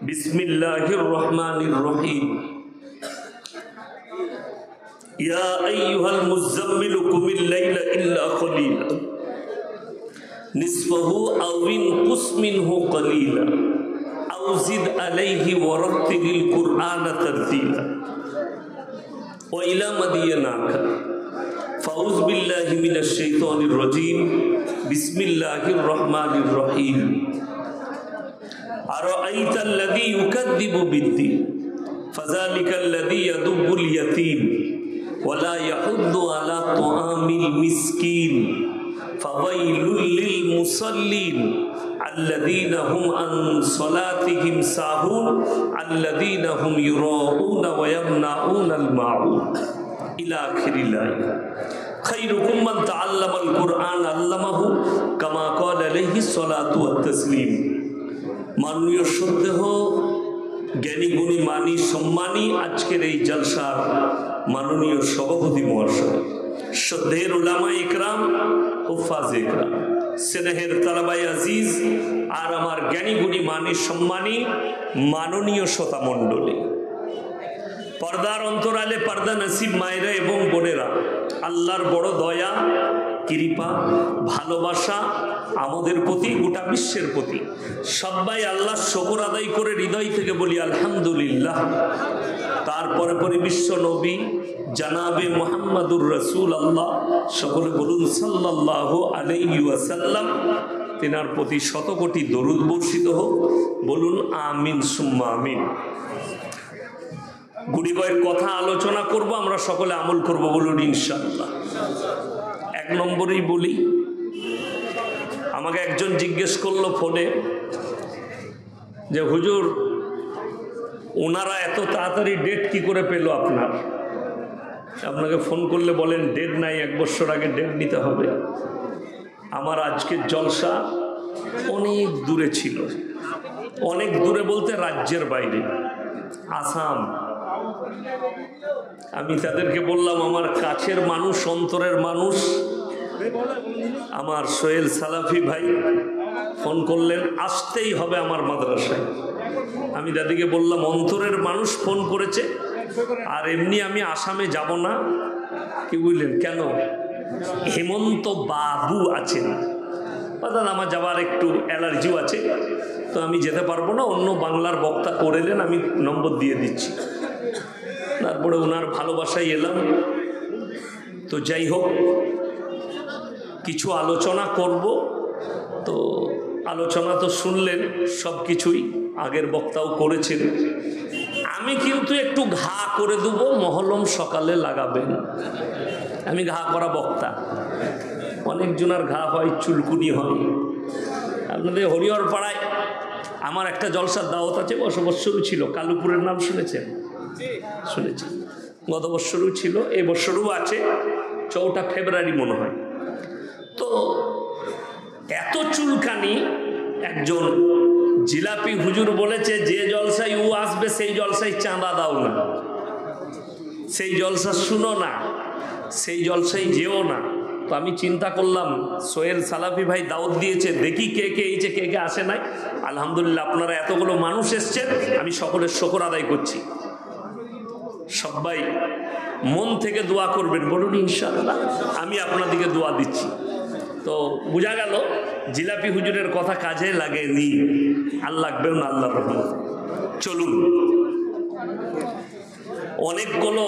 বিসমিল্লাহির রহমানির রহিম। ইয়া আইয়ুহাল মুযাম্মিল কুমিল লাইলা ইল্লা কলিলা নিসফাহু আও ইনকুস মিনহু কলিলা আও জিদ আলাইহি ওয়ারাত্তিলিল কুরআনা তারতিলা ওয়া ইলা মাদিয়ানাকা ফাউজ বিল্লাহি মিনাশ শাইতানির রাজীম। বিসমিল্লাহির রহমানির রহিম। আরাআইতাল্লাযী ইউকাযযিবু বিদ্দীন ফাযালিকাল্লাযী ইয়াদুব্বুল ইয়াতীম ওয়া লা ইয়াহুদ্দু আলা তুআমিল মিসকিন ফাওয়াইলুল লিল মুসাল্লিন আল্লাযীনা হুম আন সালাতিহিম সাহুন আল্লাযীনা হুম ইউরাউনা ওয়া ইয়ামনাউনাল মাউন ইলা আখিরিল আয়াত। খায়রুকুম মান তাআল্লামাল কুরআন আল্লামাহু কামা ক্বালা আলাইহিস সালাতু ওয়াত তাসলিম। মাননীয় শ্রদ্ধেয় জ্ঞানী গুণী মানী সম্মানী আজকের এই জলসার মাননীয় সভাপতি মহাশয়, শ্রদ্ধের উলামা ইকরাম, হুফাজ ইকরাম, স্নেহের তালাবাই আজিজ আর আমার জ্ঞানী গুণী মানী সম্মানী মাননীয় শ্রোতা মণ্ডলী, পর্দার অন্তরালে পর্দা নসিব মায়েরা এবং বোনেরা, আল্লাহর বড় দয়া কৃপা ভালোবাসা আমাদের প্রতি, গোটা বিশ্বের প্রতি। সবাই আল্লাহর শুকর আদায় করে হৃদয় থেকে বলি আলহামদুলিল্লাহ। তারপরে পরে বিশ্ব নবী জানাবে মুহাম্মাদুর রাসূলুল্লাহ, সকলে বলুন সাল্লাল্লাহু আলাইহি ওয়াসাল্লাম। তিনার প্রতি শতকোটি দরুদ বর্ষিত হোক, বলুন আমিন সুম্মা আমিন। গুড়ি কয়েক কথা আলোচনা করব, আমরা সকলে আমল করব, বলুন ইনশাআল্লাহ। এক নম্বরেই বলি, আমাকে একজন জিজ্ঞেস করলো ফোনে যে হুজুর ওনারা এত তাড়াতাড়ি ডেট কি করে পেল আপনার? আপনাকে ফোন করলে বলেন ডেট নাই, 1 বছর আগে ডেট নিতে হবে। আমার আজকের জলসা অনেক দূরে ছিল, অনেক দূরে বলতে রাজ্যের বাইরে, আসাম। আমি তাদেরকে বললাম আমার কাছের মানুষ, অন্তরের মানুষ আমার সোহেল সালাফি ভাই ফোন করলেন, আসতেই হবে আমার মাদ্রাসায়। আমি দাদিকে বললাম অন্তরের মানুষ ফোন করেছে, আর এমনি আমি আসামে যাব না। কি বুঝলেন? কেন? হেমন্ত বাবু আছেন, দাদা আমার যাবার একটু অ্যালার্জিও আছে, তো আমি যেতে পারবো না, অন্য বাংলার বক্তা করেলেন, আমি নম্বর দিয়ে দিচ্ছি। তারপরে ওনার ভালোবাসায় এলাম। তো যাই হোক, কিছু আলোচনা করব। তো আলোচনা তো শুনলেন, সব কিছুই আগের বক্তাও করেছেন। আমি কিন্তু একটু ঘা করে দেবো, মহলম সকালে লাগাবেন। আমি ঘা করা বক্তা, অনেকজনের ঘা হয়, চুলকুনি হয়। আপনাদের হরিহর পাড়ায় আমার একটা জলসার দাওয়াত আছে, গত বৎসরও ছিল, কালুপুরের নাম শুনেছেন? শুনেছি। গত বৎসরও ছিল, এই বৎসরও আছে, 4 ফেব্রুয়ারি মনে হয়। তো এত চুলকানি, একজন জিলাপি হুজুর বলেছে যে জলসায় ও আসবে সেই জলসায় চাঁদা দাও না, সেই জলসা শুনো না, সেই জলসায় যেও না। তো আমি চিন্তা করলাম সোহেল সালাফি ভাই দাওয়াত দিয়েছে, দেখি কে কে এইছে, কে কে আসে নাই। আলহামদুলিল্লাহ আপনারা এতগুলো মানুষ এসছেন, আমি সকলের শুকর আদায় করছি। সবাই মন থেকে দোয়া করবেন, বলুন ইনশাআল্লাহ। আমি আপনাদেরকে দোয়া দিচ্ছি। তো বোঝা গেল জিলাপি হুজুরের কথা কাজে লাগেনি, আর লাগবেও না আল্লাহর রহমত। চলুন, অনেকগুলো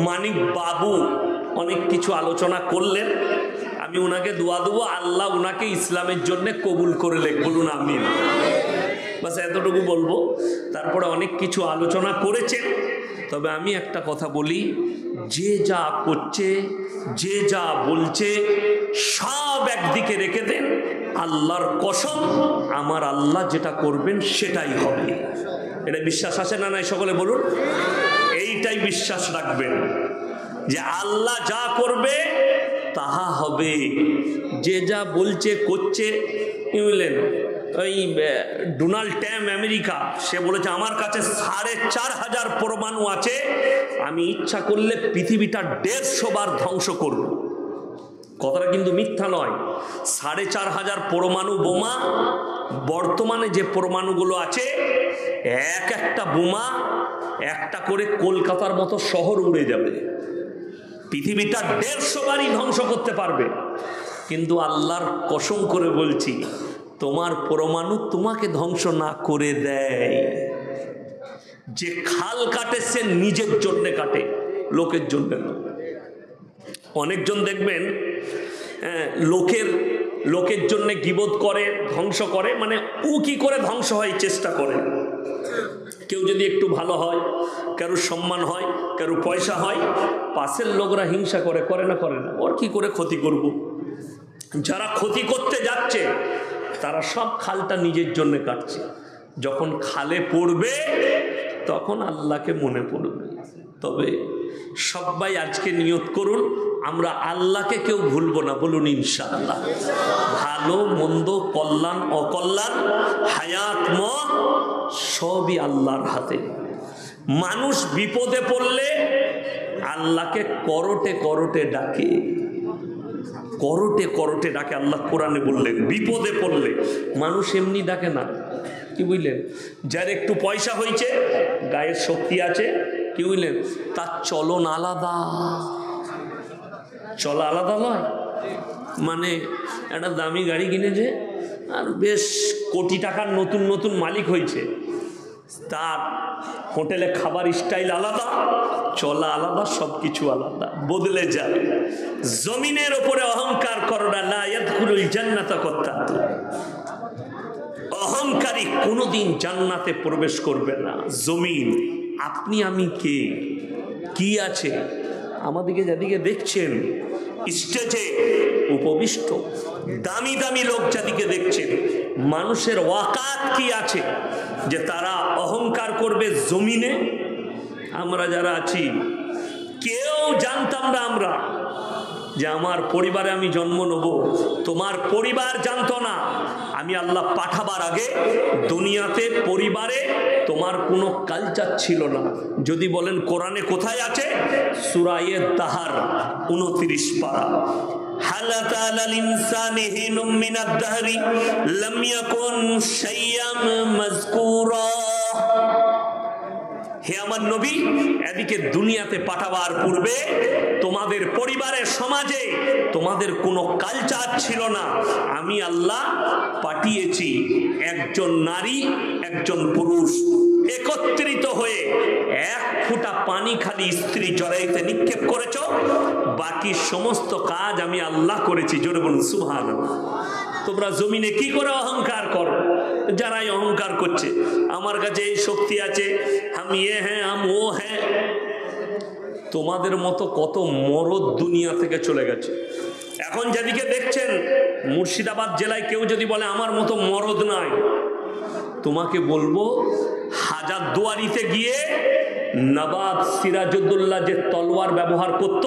মানিক বাবু অনেক কিছু আলোচনা করলেন, আমি ওনাকে দোয়া দেবো আল্লাহ ওনাকে ইসলামের জন্য কবুল করে লেখ, বলুন আমিন। বাস এতটুকু বলবো। তারপরে অনেক কিছু আলোচনা করেছেন, তবে আমি একটা কথা বলি, যে যা করছে, যে যা বলছে, সব একদিকে রেখে দেন। আল্লাহর কসম, আমার আল্লাহ যেটা করবেন সেটাই হবে। এটা বিশ্বাস আছে না নাই? সকলে বলুন। এইটাই বিশ্বাস রাখবেন যে আল্লাহ যা করবে তাহা হবে। যে যা বলছে করছে, বুঝলেন? ওই ডোনাল্ড ট্রাম্প আমেরিকা, সে বলেছে আমার কাছে 4500 পরমাণু আছে, আমি ইচ্ছা করলে পৃথিবীটা 150 বার ধ্বংস করব। কথাটা কিন্তু মিথ্যা নয়। 4500 পরমাণু বোমা বর্তমানে যে পরমাণুগুলো আছে, এক একটা বোমা একটা করে কলকাতার মতো শহর উড়ে যাবে, পৃথিবীটা 150 বারই ধ্বংস করতে পারবে। কিন্তু আল্লাহর কসম করে বলছি, তোমার পরমাণু তোমাকে ধ্বংস না করে দেয়। যে খাল কাটে সে নিজের জন্য কাটে, লোকের জন্য না। অনেকজন দেখবেন লোকের জন্য গীবত করে, ধ্বংস করে, মানে ও কি করে ধ্বংস হয় চেষ্টা করে। কেউ যদি একটু ভালো হয়, কারো সম্মান হয়, কারো পয়সা হয়, পাশের লোকরা হিংসা করে, করে না ওর কি করে ক্ষতি করব। যারা ক্ষতি করতে যাচ্ছে তারা সব খালটা নিজের জন্য কাটছে। যখন খালে পড়বে তখন আল্লাহকে মনে পড়বে। তবে সবাই আজকে নিয়ত করুন, আমরা আল্লাহকে কেউ ভুলবো না, বলুন ইনশাআল্লাহ। ভালো মন্দ, কল্যাণ অকল্যাণ, হায়াত মত সবই আল্লাহর হাতে। মানুষ বিপদে পড়লে আল্লাহকে করটে করটে ডাকে, করটে করটে ডাকে। আল্লাহ কোরআনে বললেন বিপদে পড়লে মানুষ এমনি ডাকে না। কি বুঝলেন? যার একটু পয়সা হয়েছে, গায়ের শক্তি আছে, কি বুঝলেন, তার চলন আলাদা। চলা আলাদা নয়, মানে একটা দামি গাড়ি কিনেছে আর বেশ কোটি টাকার নতুন নতুন মালিক হয়েছে, তার হোটেলে খাবার স্টাইল আলাদা, চলা আলাদা, সব কিছু আলাদা, বদলে যায়। জমিনের ওপরে অহংকার করো না, লা ইয়াদখুলুল জান্নাতা কাত্তাতু। অহংকারী কোনোদিন জান্নাতে প্রবেশ করবে না। জমিন, আপনি আমি কে, কি আছে, আমাদেরকে যাদিকে দেখছেন স্টেজে উপবিষ্ট দামি দামি লোক যাদিকে দেখছেন, মানুষের ওয়াকাত কি আছে যে তারা অহংকার করবে জমিনে? আমরা যারা আছি কেউ জানতাম না আমরা যে আমার পরিবারে আমি জন্ম নেব। তোমার পরিবার জানতো না। আমি আল্লাহ পাঠাবার আগে দুনিয়াতে পরিবারে তোমার কোনো কালচার ছিল না। যদি বলেন কোরআনে কোথায় আছে? সূরা তাহার 29 পারা। হালাতা আলাল ইনসানি হিনুম মিনাদ দাহরি লাম ইয়াকুন শাইয়াম মাযকুরা। হে আমার নবী, এদিকে দুনিয়াতে পাঠাবার পূর্বে তোমাদের পরিবারের সমাজে তোমাদের কোনো কালচার ছিল না। আমি আল্লাহ পাঠিয়েছি একজন নারী একজন পুরুষ একত্রিত হয়ে এক ফোঁটা পানি খালি স্ত্রী জরাইতে নিক্ষেপ করেছ, বাকি সমস্ত কাজ আমি আল্লাহ করেছি। জোরে বলুন সুবহানাল্লাহ। তোমরা জমিনে কি করে অহংকার করো? যারাই অহংকার করছে আমার কাছে এই শক্তি আছে, আমি এ হ্যাঁ আমি ও হ্যাঁ, তোমাদের মতো কত মরদ দুনিয়া থেকে চলে গেছে। এখন যেদিকে দেখছেন মুর্শিদাবাদ জেলায় কেউ যদি বলে আমার মতো মরদ নাই, তোমাকে বলবো হাজারদুয়ারিতে গিয়ে নবাব সিরাজউদ্দৌলা যে তলোয়ার ব্যবহার করত,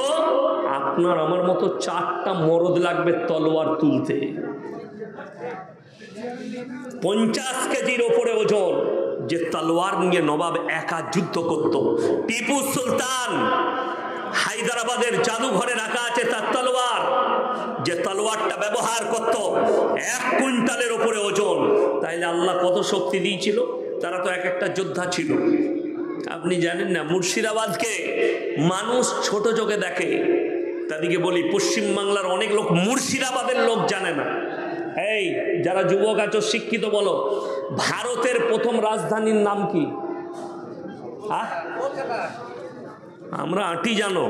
আপনার আমার মতো 4টা মরদ লাগবে তলোয়ার তুলতে। 50 কেজির ওপরে ওজন যে তলোয়ার নিয়ে নবাব একা যুদ্ধ করত। টিপু সুলতান হায়দ্রাবাদের জাদুঘরে রাখা আছে তার তলোয়ার, যে তলোয়ারটা ব্যবহার করত 1 কুইন্টালের ওপরে ওজন। তাইলে আল্লাহ কত শক্তি দিয়েছিল? তারা তো এক একটা যোদ্ধা ছিল। আপনি জানেন না, মুর্শিদাবাদকে মানুষ ছোট চোখে দেখে। তাদেরকে বলি পশ্চিমবাংলার অনেক লোক মুর্শিদাবাদের লোক জানে না। এই যারা যুবক আছো শিক্ষিত বলো, ভারতের প্রথম রাজধানীর নাম কি? আমরা আঁটি জানো?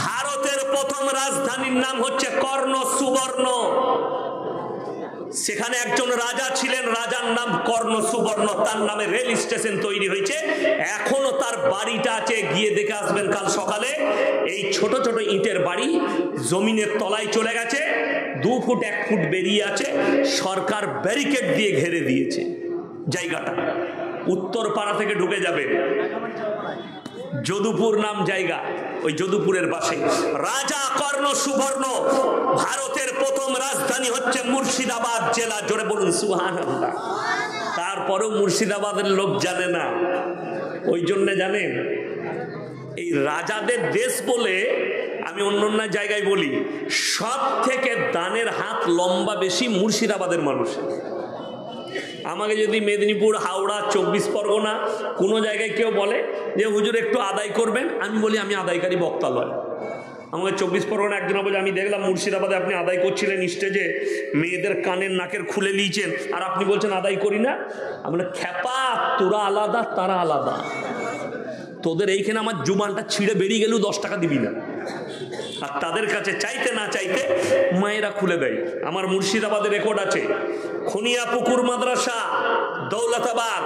ভারতের প্রথম রাজধানীর নাম হচ্ছে কর্ণ সুবর্ণ। সেখানে একজন রাজা ছিলেন, রাজার নাম কর্ণ সুবর্ণ। তার নামে রেল স্টেশন তৈরি হয়েছে, এখনো তার বাড়িটা আছে, গিয়ে দেখে আসবেন কাল সকালে। এই ছোট ছোট ইটের বাড়ি জমিনের তলায় চলে গেছে, 2 ফুট 1 ফুট বেরিয়ে আছে। সরকার ব্যারিকেড দিয়ে ঘিরে দিয়েছে জায়গাটা। উত্তর পাড়া থেকে ঢুকে যাবে, যদুপুর নাম জায়গা, ওই যদুপুরের পাশে রাজা কর্ণ সুবর্ণ। ভারতের প্রথম রাজধানী হচ্ছে মুর্শিদাবাদ জেলা। জোরে বলুন সুবহানাল্লাহ। তারপরেও মুর্শিদাবাদের লোক জানে না। ওই জন্য জানেন, এই রাজাদের দেশ বলে আমি অন্য অন্য জায়গায় বলি, সব থেকে দানের হাত লম্বা বেশি মুর্শিদাবাদের মানুষের। আমাকে যদি মেদিনীপুর, হাওড়া, 24 পরগনা কোনো জায়গায় কেউ বলে যে হুজুর একটু আদায় করবেন, আমি বলি আমি আদায়কারী বক্তা নয়। আমাকে 24 পরগনা একজন বলে, আমি দেখলাম মুর্শিদাবাদে আপনি আদায় করছিলেন স্টেজে, মেয়েদের কানের নাকের খুলে নিয়েছেন, আর আপনি বলছেন আদায় করি না। আমি বলি, খ্যাপা, তোরা আলাদা তারা আলাদা, তোদের এইখানে আমার জুবানটা ছিঁড়ে বেরিয়ে গেলেও 10 টাকা দিবি না। আর তাদের কাছে চাইতে না চাইতে মায়েরা খুলে দেয়। আমার মুর্শিদাবাদের রেকর্ড আছে, খনিয়াপুকুর মাদ্রাসা, দৌলতাবাদ,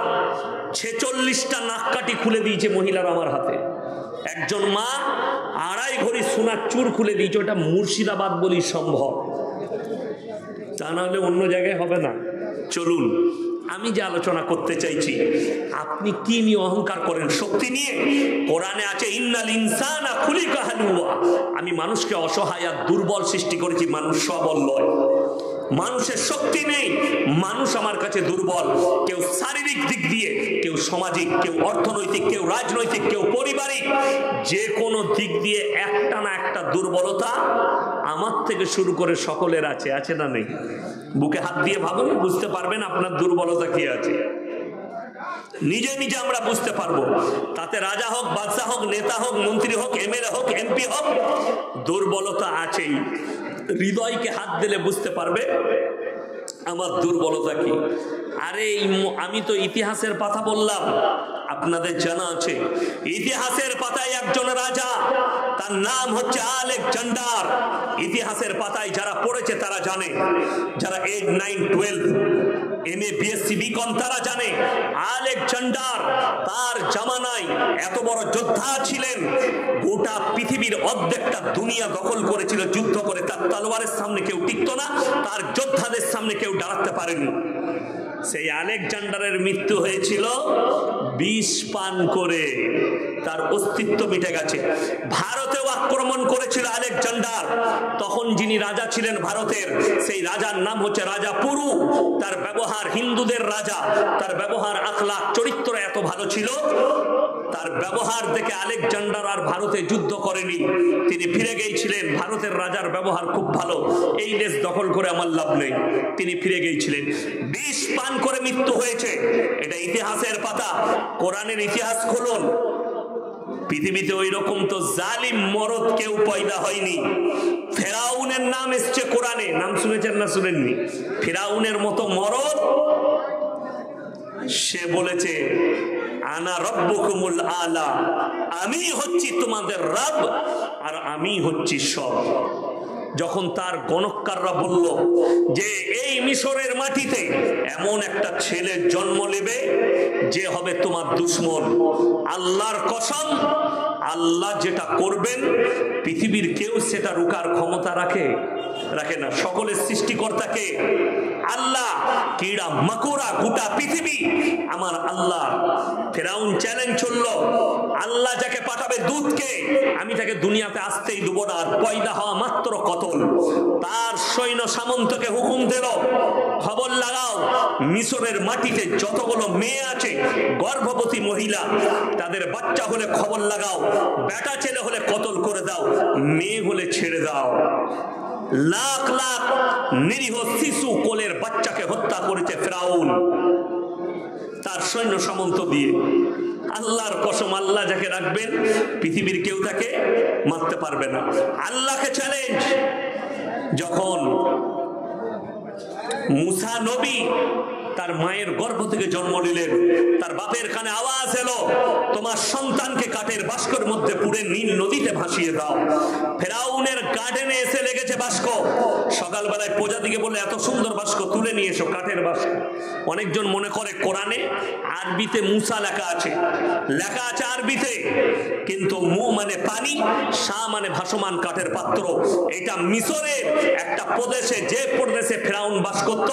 46টা নাককাঠি খুলে দিয়েছে মহিলারা আমার হাতে। একজন মা 2.5 ভরি সোনার চুর খুলে দিয়েছে। ওটা মুর্শিদাবাদ বলি সম্ভব, তা নাহলে অন্য জায়গায় হবে না। চলুন, আমি যে আলোচনা করতে চাইছি, আপনি কি নিয়ে অহংকার করেন? শক্তি নিয়ে। কোরআনে আছে, ইন্নাল ইনসানা খুলিকা হালুয়া, আমি মানুষকে অসহায় আর দুর্বল সৃষ্টি করেছি, মানুষ সবল নয়। মানুষের শক্তি নেই, মানুষ আমার কাছে দুর্বল। কেউ শারীরিক দিক দিয়ে, কেউ সামাজিক, কেউ অর্থনৈতিক, কেউ রাজনৈতিক, কেউ পারিবারিক, যে কোনো দিক দিয়ে একটা না একটা দুর্বলতা আমার থেকে শুরু করে সকলের আছে। আছে না নেই? বুকে হাত দিয়ে ভাবুন, বুঝতে পারবেন আপনার দুর্বলতা কি আছে। নিজে নিজে আমরা বুঝতে পারবো। তাতে রাজা হোক, বাদশা হোক, নেতা হোক, মন্ত্রী হোক, এমএলএ হোক, এমপি হোক, দুর্বলতা আছেই। হৃদয়কে হাত দিলে বুঝতে পারবে আমার দুর্বলতা কি। আরে আমি তো ইতিহাসের পাতা বললাম, আপনাদের জানা আছে ইতিহাসের পাতায় একজন রাজা, তার নাম হচ্ছে আলেকজান্ডার। ইতিহাসের পাতায় যারা পড়েছে তারা জানে, যারা 8, 9, 12 MA, BSc, বিকম তারা জানে, আলেকজান্ডার তার জামানায় এত বড় যোদ্ধা ছিলেন, গোটা পৃথিবীর অর্ধেকটা দুনিয়া দখল করেছিল যুদ্ধ করে। তার তলোয়ারের সামনে কেউ টিকতো না, তার যোদ্ধাদের সামনে কেউ দাঁড়াতে পারেনি। সেই আলেকজান্ডারের মৃত্যু হয়েছিল বিষ পান করে, তার অস্তিত্ব মিটে গেছে। ভারতেও আক্রমণ করেছিল আলেকজান্ডার, তখন যিনি রাজা ছিলেন ভারতের, সেই রাজার নাম হচ্ছে রাজা পুরু। তার ব্যবহার, হিন্দুদের রাজা, তার ব্যবহার, আখলাক, চরিত্র এত ভালো ছিল, তার ব্যবহার দেখে আলেকজান্ডার আর ভারতে যুদ্ধ করেনি। তিনি ফিরে গিয়েছিলেন, ভারতের রাজার ব্যবহার খুব ভালো, এই দেশ দখল করে আমার লাভ নেই। তিনি ফিরে গিয়েছিলেন, বিষ পান করে মৃত্যু হয়েছে। এটা ইতিহাসের পাতা, কোরআনের ইতিহাস খুলুন। পৃথিবীতে ওই রকম তো জালিম মরদ কেউ পয়দা হয়নি। ফেরাউনের নাম এসছে কোরআনে, নাম শুনেছেন না শুনেননি? ফেরাউনের মতো মরদ, সে বলেছে আনা রব্বুকুমুল আলা, আমি হচ্ছি তোমাদের রব আর আমি হচ্ছি সব। যখন তার গণককাররা বলল যে এই মিশরের মাটিতে এমন একটা ছেলের জন্ম নেবে যে হবে তোমার দুশ্মন, আল্লাহর কসম, আল্লাহ যেটা করবেন পৃথিবীর কেউ সেটা রুকার ক্ষমতা রাখে না। সকলের সৃষ্টিকর্তাকে আল্লাহ, কিড়া মাকুরা গোটা পৃথিবী আমার আল্লাহ। ফেরাউন চ্যালেঞ্জ ছুড়ল, আল্লাহ যাকে পাঠাবে দূতকে, আমি তাকে দুনিয়াতে আসতেই দেব না, আর পয়দা হওয়া মাত্র কতল। তার সৈন্য সামন্তকে হুকুম দিল, খবর লাগাও মিশরের মাটিতে যতগুলো মেয়ে আছে, গর্ভবতী মহিলা, তাদের বাচ্চা হলে খবর লাগাও, বেটা ছেলে হলে কতল করে দাও, মেয়ে হলে ছেড়ে দাও। লাখ লাখ নিরীহ শিশু কোলের বাচ্চাকে হত্যা করেছে ফেরাউন তার সৈন্য সামন্ত দিয়ে। আল্লাহর কসম, আল্লাহ যাকে রাখবেন পৃথিবীর কেউ তাকে মারতে পারবে না। আল্লাহকে চ্যালেঞ্জ। যখন মুসা নবী তার মায়ের গর্ভ থেকে জন্ম নিলেন, তার বাপের কানে আওয়াজ এলো, তোমার সন্তানকে কাঠের বাস্কর মধ্যে পুড়ে নীল নদীতে ভাসিয়ে দাও। ফেরাউনের গার্ডেনে এসে লেগেছে বাস্ক। সকালবেলায় প্রজাতিকে বলে এত সুন্দর বাস্ক তুলে নিয়ে এসো, কাঠের বাস্ক। অনেকজন মনে করে কোরআনে আরবিতে মুসা লেখা আছে আরবিতে, কিন্তু মু মানে পানি, সা মানে ভাসমান কাঠের পাত্র। এটা মিশরের একটা প্রদেশে, যে প্রদেশে ফেরাউন বাস করত,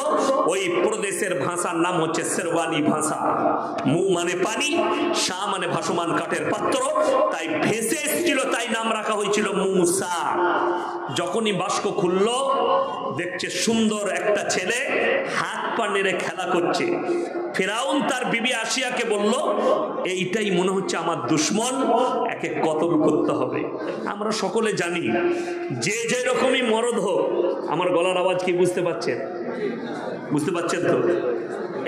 ওই প্রদেশের ভাষা ভাষার নাম হচ্ছে শেরওয়ানি ভাষা। মু মানে পানি, শাহ মানে ভাসমান কাঠের পাত্র, তাই ভেসে এসেছিল, তাই নাম রাখা হয়েছিল মূসা। যখনই বাস্ক খুলল, দেখছে সুন্দর একটা ছেলে হাত পা নেড়ে খেলা করছে। ফেরাউন তার বিবি আসিয়াকে বলল, এইটাই মনে হচ্ছে আমার দুশ্মন, একে কতল করতে হবে। আমরা সকলে জানি, যে যে রকমই মরদ হোক, আমার গলার আওয়াজ কি বুঝতে পারছেন? বুঝতে পারছেন তো?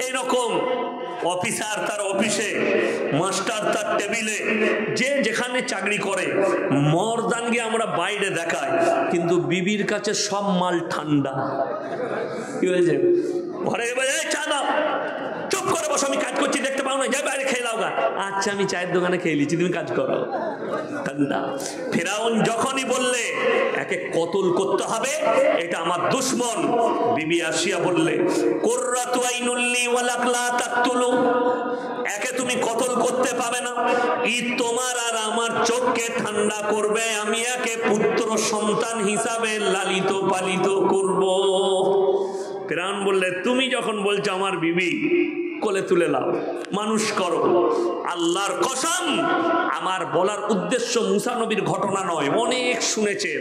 এইরকম অফিসার তার অফিসে, মাস্টার তার টেবিলে, যে যেখানে চাকরি করে, মর্দানকে আমরা বাইরে দেখাই, কিন্তু বিবির কাছে সব মাল ঠান্ডা। কি হয়েছে? ঘরে চা দাও, চুপ করে বসো, আমি কাজ করছি, দেখতে পাও না, যাই বাইরে খেয়ে দাও গা। আচ্ছা আমি চায়ের দোকানে খেয়ে নিচ্ছি, তুমি কাজ করো, ঠান্ডা। ফেরাউন যখনই বললে একে কতল করতে হবে, এটা আমার দুশ্মন, বিবি আসিয়া বললে, কুররাতু আইনুল্লি ওয়ালাক লা তাকতুলু, একে তুমি কতল করতে পাবে না, ই তোমার আর আমার চোখকে ঠান্ডা করবে, আমি একে পুত্র সন্তান হিসাবে লালিত পালিত করব। ফেরাউন বললে, তুমি যখন বলছো আমার বিবি, কোলে তুলে নাও, মানুষ করো। আল্লাহর কসম, আমার বলার উদ্দেশ্য মুসা নবীর ঘটনা নয়, অনেক শুনেছেন,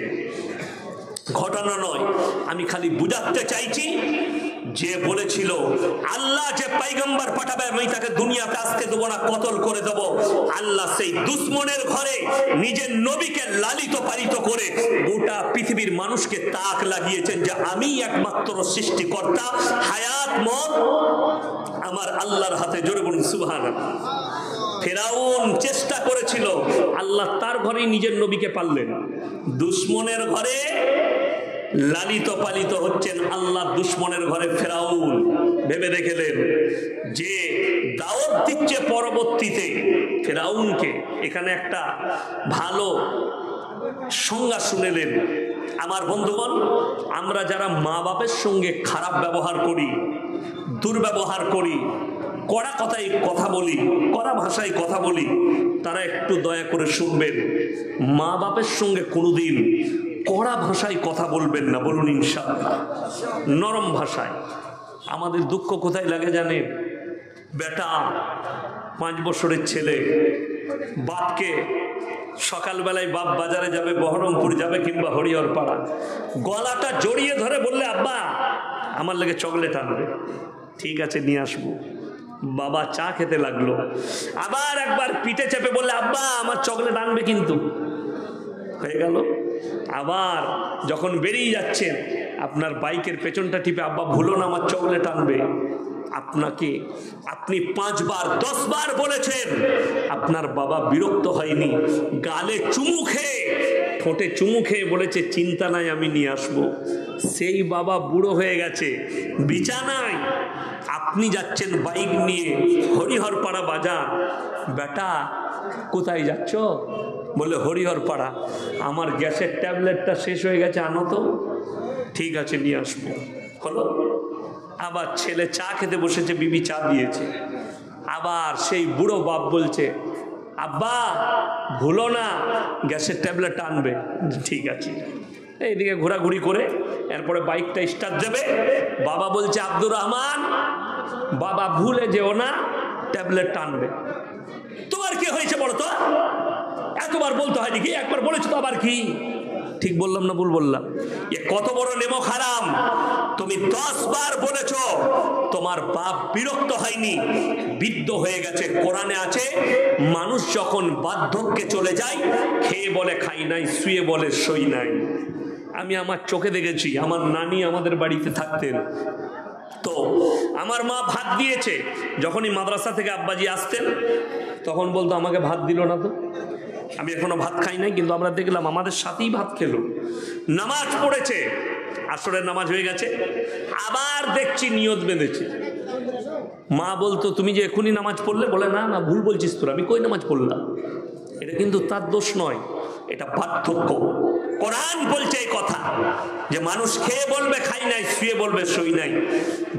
ঘটনা নয়, আমি খালি বুঝাতে চাইছি। যে বলেছিল আল্লাহ যে পয়গম্বর পাঠাবে আমি তাকে দুনিয়াতে আসতে দেবো না, কতল করে দেবো, আল্লাহ সেই দুশ্মনের ঘরে নিজের নবীকে লালিত পালিত করে গোটা পৃথিবীর মানুষকে তাক লাগিয়েছেন যে আমি একমাত্র সৃষ্টিকর্তা, হায়াত মত আমার আল্লাহর হাতে। জোরে বলুন সুবহানাল্লাহ। ফেরাউন চেষ্টা করেছিল, আল্লাহ তার ঘরেই নিজের নবীকে পাললেন, দুশ্মনের ঘরে লালিত পালিত হচ্ছেন আল্লাহ, দুশ্মনের ঘরে ফেরাউন। ভেবে দেখলেন যে দাওয়াত দিচ্ছে পরবর্তীতে ফেরাউনকে, এখানে একটা ভালো সংজ্ঞা শুনেলেন। আমার বন্ধুগণ, আমরা যারা মা বাপের সঙ্গে খারাপ ব্যবহার করি, দুর্ব্যবহার করি, কড়া কথায় কথা বলি, কড়া ভাষায় কথা বলি, তারা একটু দয়া করে শুনবেন, মা বাপের সঙ্গে কোনোদিন কড়া ভাষায় কথা বলবেন না, বলুন ইনশাআল্লাহ, নরম ভাষায়। আমাদের দুঃখ কোথায় লাগে জানেন? বেটা 5 বছরের ছেলে, বাপকে সকালবেলায় বাপ বাজারে যাবে, বহরমপুর যাবে কিংবা হরিহরপাড়া, গলাটা জড়িয়ে ধরে বললে, আব্বা আমার লেগে চকলেট আনবে। ঠিক আছে নিয়ে আসবো। বাবা চা খেতে লাগলো, আবার একবার পিঠে চেপে বললে, আব্বা আমার চকলেট আনবে কিন্তু। হয়ে গেল। আবার যখন বেরিয়ে যাচ্ছেন, আপনার বাইকের পেছনটা টিপে, আব্বা ভুলো না আমার চকলেট আনবে। আপনাকে আপনি 5 বার 10 বার বলেছেন, আপনার বাবা বিরক্ত হয়নি, গালে চুমু খেয়ে, ঠোঁটে চুমু খেয়ে বলেছে চিন্তা নাই আমি নিয়ে আসবো। সেই বাবা বুড়ো হয়ে গেছে, বিছানায়, আপনি যাচ্ছেন বাইক নিয়ে হরিহরপাড়া বাজার। বেটা কোথায় যাচ্ছ? বলে হরিহরপাড়া। আমার গ্যাসের ট্যাবলেটটা শেষ হয়ে গেছে, আনো তো। ঠিক আছে নিয়ে আসবো। হলো। আবার ছেলে চা খেতে বসেছে, বিবি চা দিয়েছে, আবার সেই বুড়ো বাপ বলছে, আব্বা ভুলো না গ্যাসের ট্যাবলেট আনবে। ঠিক আছে। এইদিকে ঘোরাঘুরি করে এরপরে বাইকটা স্টার্ট দেবে, বাবা বলছে, আব্দুর রহমান বাবা ভুলে যেও না ট্যাবলেটটা আনবে। তোমার কি হয়েছে বলো তো? এতবার বলতে হয় নাকি? একবার বলেছো তো, আবার কি? ঠিক বললাম না ভুল বললাম? এ কত বড় নেমক হারাম! তুমি 10 বার বলেছ, তোমার বাপ বিরক্ত হয়নি, বিদ্ধ হয়ে গেছে। কোরআনে আছে, মানুষ যখন বার্ধক্যে চলে যায়, খেয়ে বলে খাই নাই, শুয়ে বলে সই নাই। আমি আমার চোখে দেখেছি, আমার নানি আমাদের বাড়িতে থাকতেন, তো আমার মা ভাত দিয়েছে, যখনই মাদ্রাসা থেকে আব্বাজি আসতেন তখন বলতো, আমাকে ভাত দিল না তো। আমি এখনো ভাত খাই নাই, কিন্তু আমরা দেখলাম আমাদের সাথেই ভাত খেলো। নামাজ পড়েছে, আসরের নামাজ হয়ে গেছে, আবার দেখছি নিয়ত বেঁধেছে। মা বলতো, তুমি যে এখনই নামাজ পড়লে? বলে, না না ভুল বলছিস তোরা, আমি কই নামাজ পড়লাম। এটা কিন্তু তার দোষ নয়, এটা পার্থক্য। কোরআন বলছে এই কথা যে মানুষ খেয়ে বলবে খাই নাই, শুয়ে বলবে সই নাই।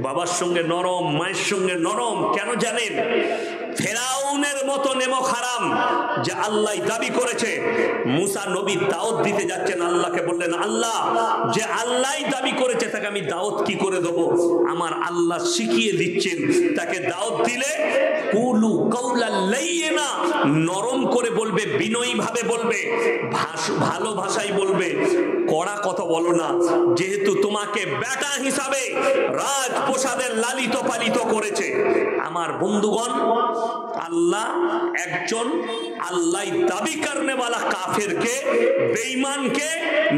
বাবার সঙ্গে নরম, মায়ের সঙ্গে নরম। কেন জানেন? ফেরাউনের মতো নেমক হারাম যে আল্লাহ দাবি করেছে। মুসা নবী দাওয়াত দিতে যাচ্ছেন, আল্লাহকে বললেন, আল্লাহ যে আল্লাহ দাবি করেছে তাকে আমি দাওয়াত কি করে দেবো? আমার আল্লাহ শিখিয়ে দিচ্ছেন, তাকে দাওয়াত দিলে কুলু কাউলাল লাইয়িনা, নরম করে বলবে, বিনয়ী ভাবে বলবে, ভালো ভাষায় বলবে, কড়া কথা বলো না। যেহেতু তোমাকে বেটা হিসাবে রাজপ্রাসাদের লালিত পালিত করেছে। আমার বন্ধুগণ, আল্লাহ একজন আল্লাহ দাবি করনে वाला কাফেরকে, বেঈমানকে,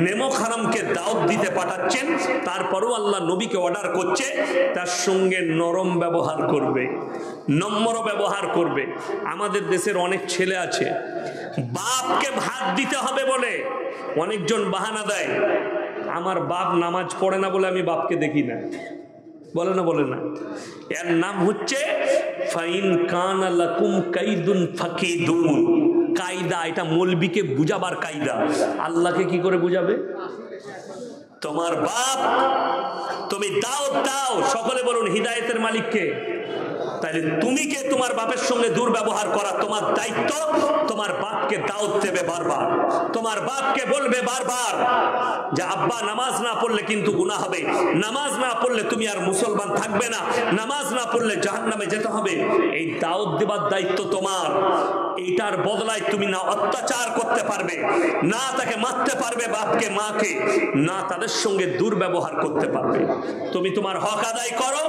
নেমক হারামকে দাওয়াত দিতে পাঠাচ্ছেন। তারপরও আল্লাহ নবীকে অর্ডার করছে তার সঙ্গে নরম ব্যবহার করবে, নম্র ব্যবহার করবে। আমাদের দেশের অনেক ছেলে আছে, বাপকে ভাত দিতে হবে বলে অনেকজন বাহানা দেয়, আমার বাপ নামাজ পড়ে না বলে আমি বাপকে দেখি না, বলে না, বলে না। এর নাম হচ্ছে ফাইন কানা লাকুম কাইদুন ফাকিদুন, কায়দা। এটা মৌলবীকে বুঝাবার কায়দা, আল্লাহকে কি করে বুঝাবে? তোমার বাপ, তুমি দাওয়াত দাও, সকলে বলুন হিদায়েতের মালিককে। তাহলে তুমি কে তোমার বাপের সঙ্গে দুর্ব্যবহার করা? তোমার দায়িত্ব তোমার বাপকে দাওয়াত দেবে বারবার, তোমার বাপকে বলবে বারবার যে আব্বা নামাজ না পড়লে কিন্তু গুনাহ হবে, নামাজ না পড়লে তুমি আর মুসলমান থাকবে না, নামাজ না পড়লে জাহান্নামে যেতে হবে। এই দাওয়াত দেবার দায়িত্ব তোমার। এইটার বদলায় তুমি না অত্যাচার করতে পারবে, না তাকে মারতে পারবে বাপকে মাকে, না তাদের সঙ্গে দুর্ব্যবহার করতে পারবে। তুমি তোমার হক আদায় করো,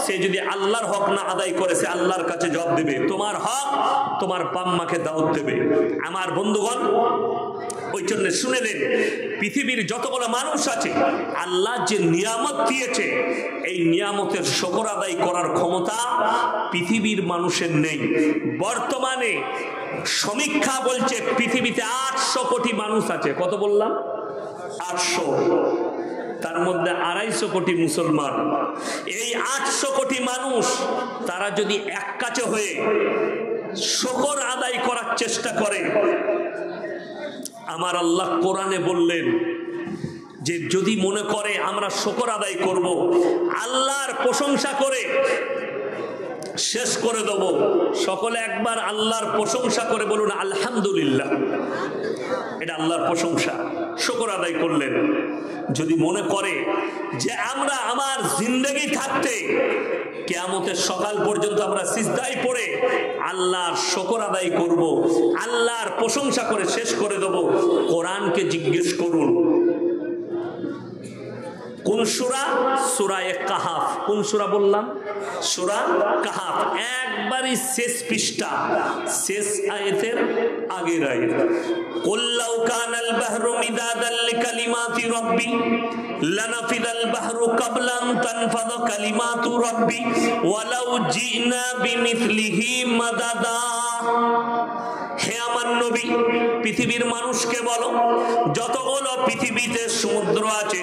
সে যদি আল্লাহর হক না আদায় করে সে আল্লাহর কাছে জবাব দেবে। তোমার হক তোমার বাম্মাকে দাওয়াত দেবে। আমার বন্ধুগণ, ওই জন্য শুনেলেন, পৃথিবীর যতগুলো মানুষ আছে আল্লাহ যে নিয়ামত দিয়েছে, এই নিয়ামতের শুকর আদায় করার ক্ষমতা পৃথিবীর মানুষের নেই। বর্তমানে সমীক্ষা বলছে পৃথিবীতে 800 কোটি মানুষ আছে। কত বললাম? 800। তার মধ্যে 250 কোটি মুসলমান। এই 800 কোটি মানুষ তারা যদি এক কাছে হয়ে শুকর আদায় করার চেষ্টা করে, আমার আল্লাহ কোরআনে বললেন যে যদি মনে করে আমরা শুকর আদায় করব, আল্লাহর প্রশংসা করে শেষ করে দেব। সকলে একবার আল্লাহর প্রশংসা করে বলুন আলহামদুলিল্লাহ। এটা আল্লাহর প্রশংসা, শুকর আদায় করলেন। যদি মনে করে যে আমরা আমার জিন্দেগি থাকতে কিয়ামতের সকাল পর্যন্ত আমরা সিজদায় পড়ে আল্লাহর শুকর আদায় করব, আল্লাহর প্রশংসা করে শেষ করে দেব, কোরআনকে জিজ্ঞেস করুন কোন সূরা? সূরা কাহাফ। কোন সূরা বললাম? সূরা কাহাফ। একবারই শেষ পৃষ্ঠা, শেষ আয়াতের আগের আয়াত। কুল লাউ কানাল বাহরু মিদাদাল লিকালিমাতি রাব্বি লানাফিদাল বাহরু ক্বাবলা আন তানফাদা কালিমাতু রাব্বি ওয়ালাউ জিনা বিমিথলিহি মাদাদা। হে আমার নবী, পৃথিবীর মানুষকে বলো, যতগুলো পৃথিবীতে সমুদ্র আছে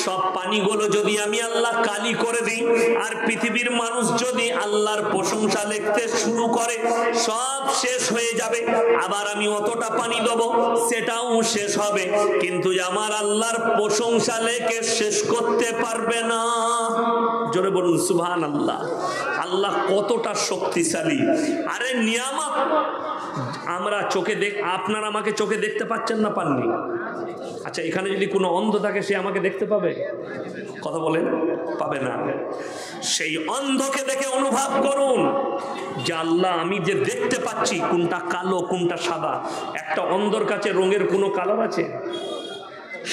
সব পানিগুলো যদি আমি আল্লাহ কালি করে দিই, আর পৃথিবীর মানুষ যদি আল্লাহর প্রশংসা লিখতে শুরু করে, সব শেষ হয়ে যাবে। আবার আমি অতটা পানি দেবো, সেটাও শেষ হবে, কিন্তু আমার আল্লাহর প্রশংসা লেখে শেষ করতে পারবে না। জোরে বলুন সুবহানাল্লাহ। আল্লাহ কতটা শক্তিশালী! আরে নিয়ামত আমরা চোখে আপনারা আমাকে চোখে দেখতে পাচ্ছেন না, পাননি? আচ্ছা, এখানে যদি কোনো অন্ধ থাকে সে আমাকে দেখতে পাবে? কথা বলেন, পাবে না। সেই অন্ধকে দেখে অনুভব করুন যে আল্লাহ আমি যে দেখতে পাচ্ছি কোনটা কালো কোনটা সাদা। একটা অন্ধর কাছে রঙের কোনো কালার আছে?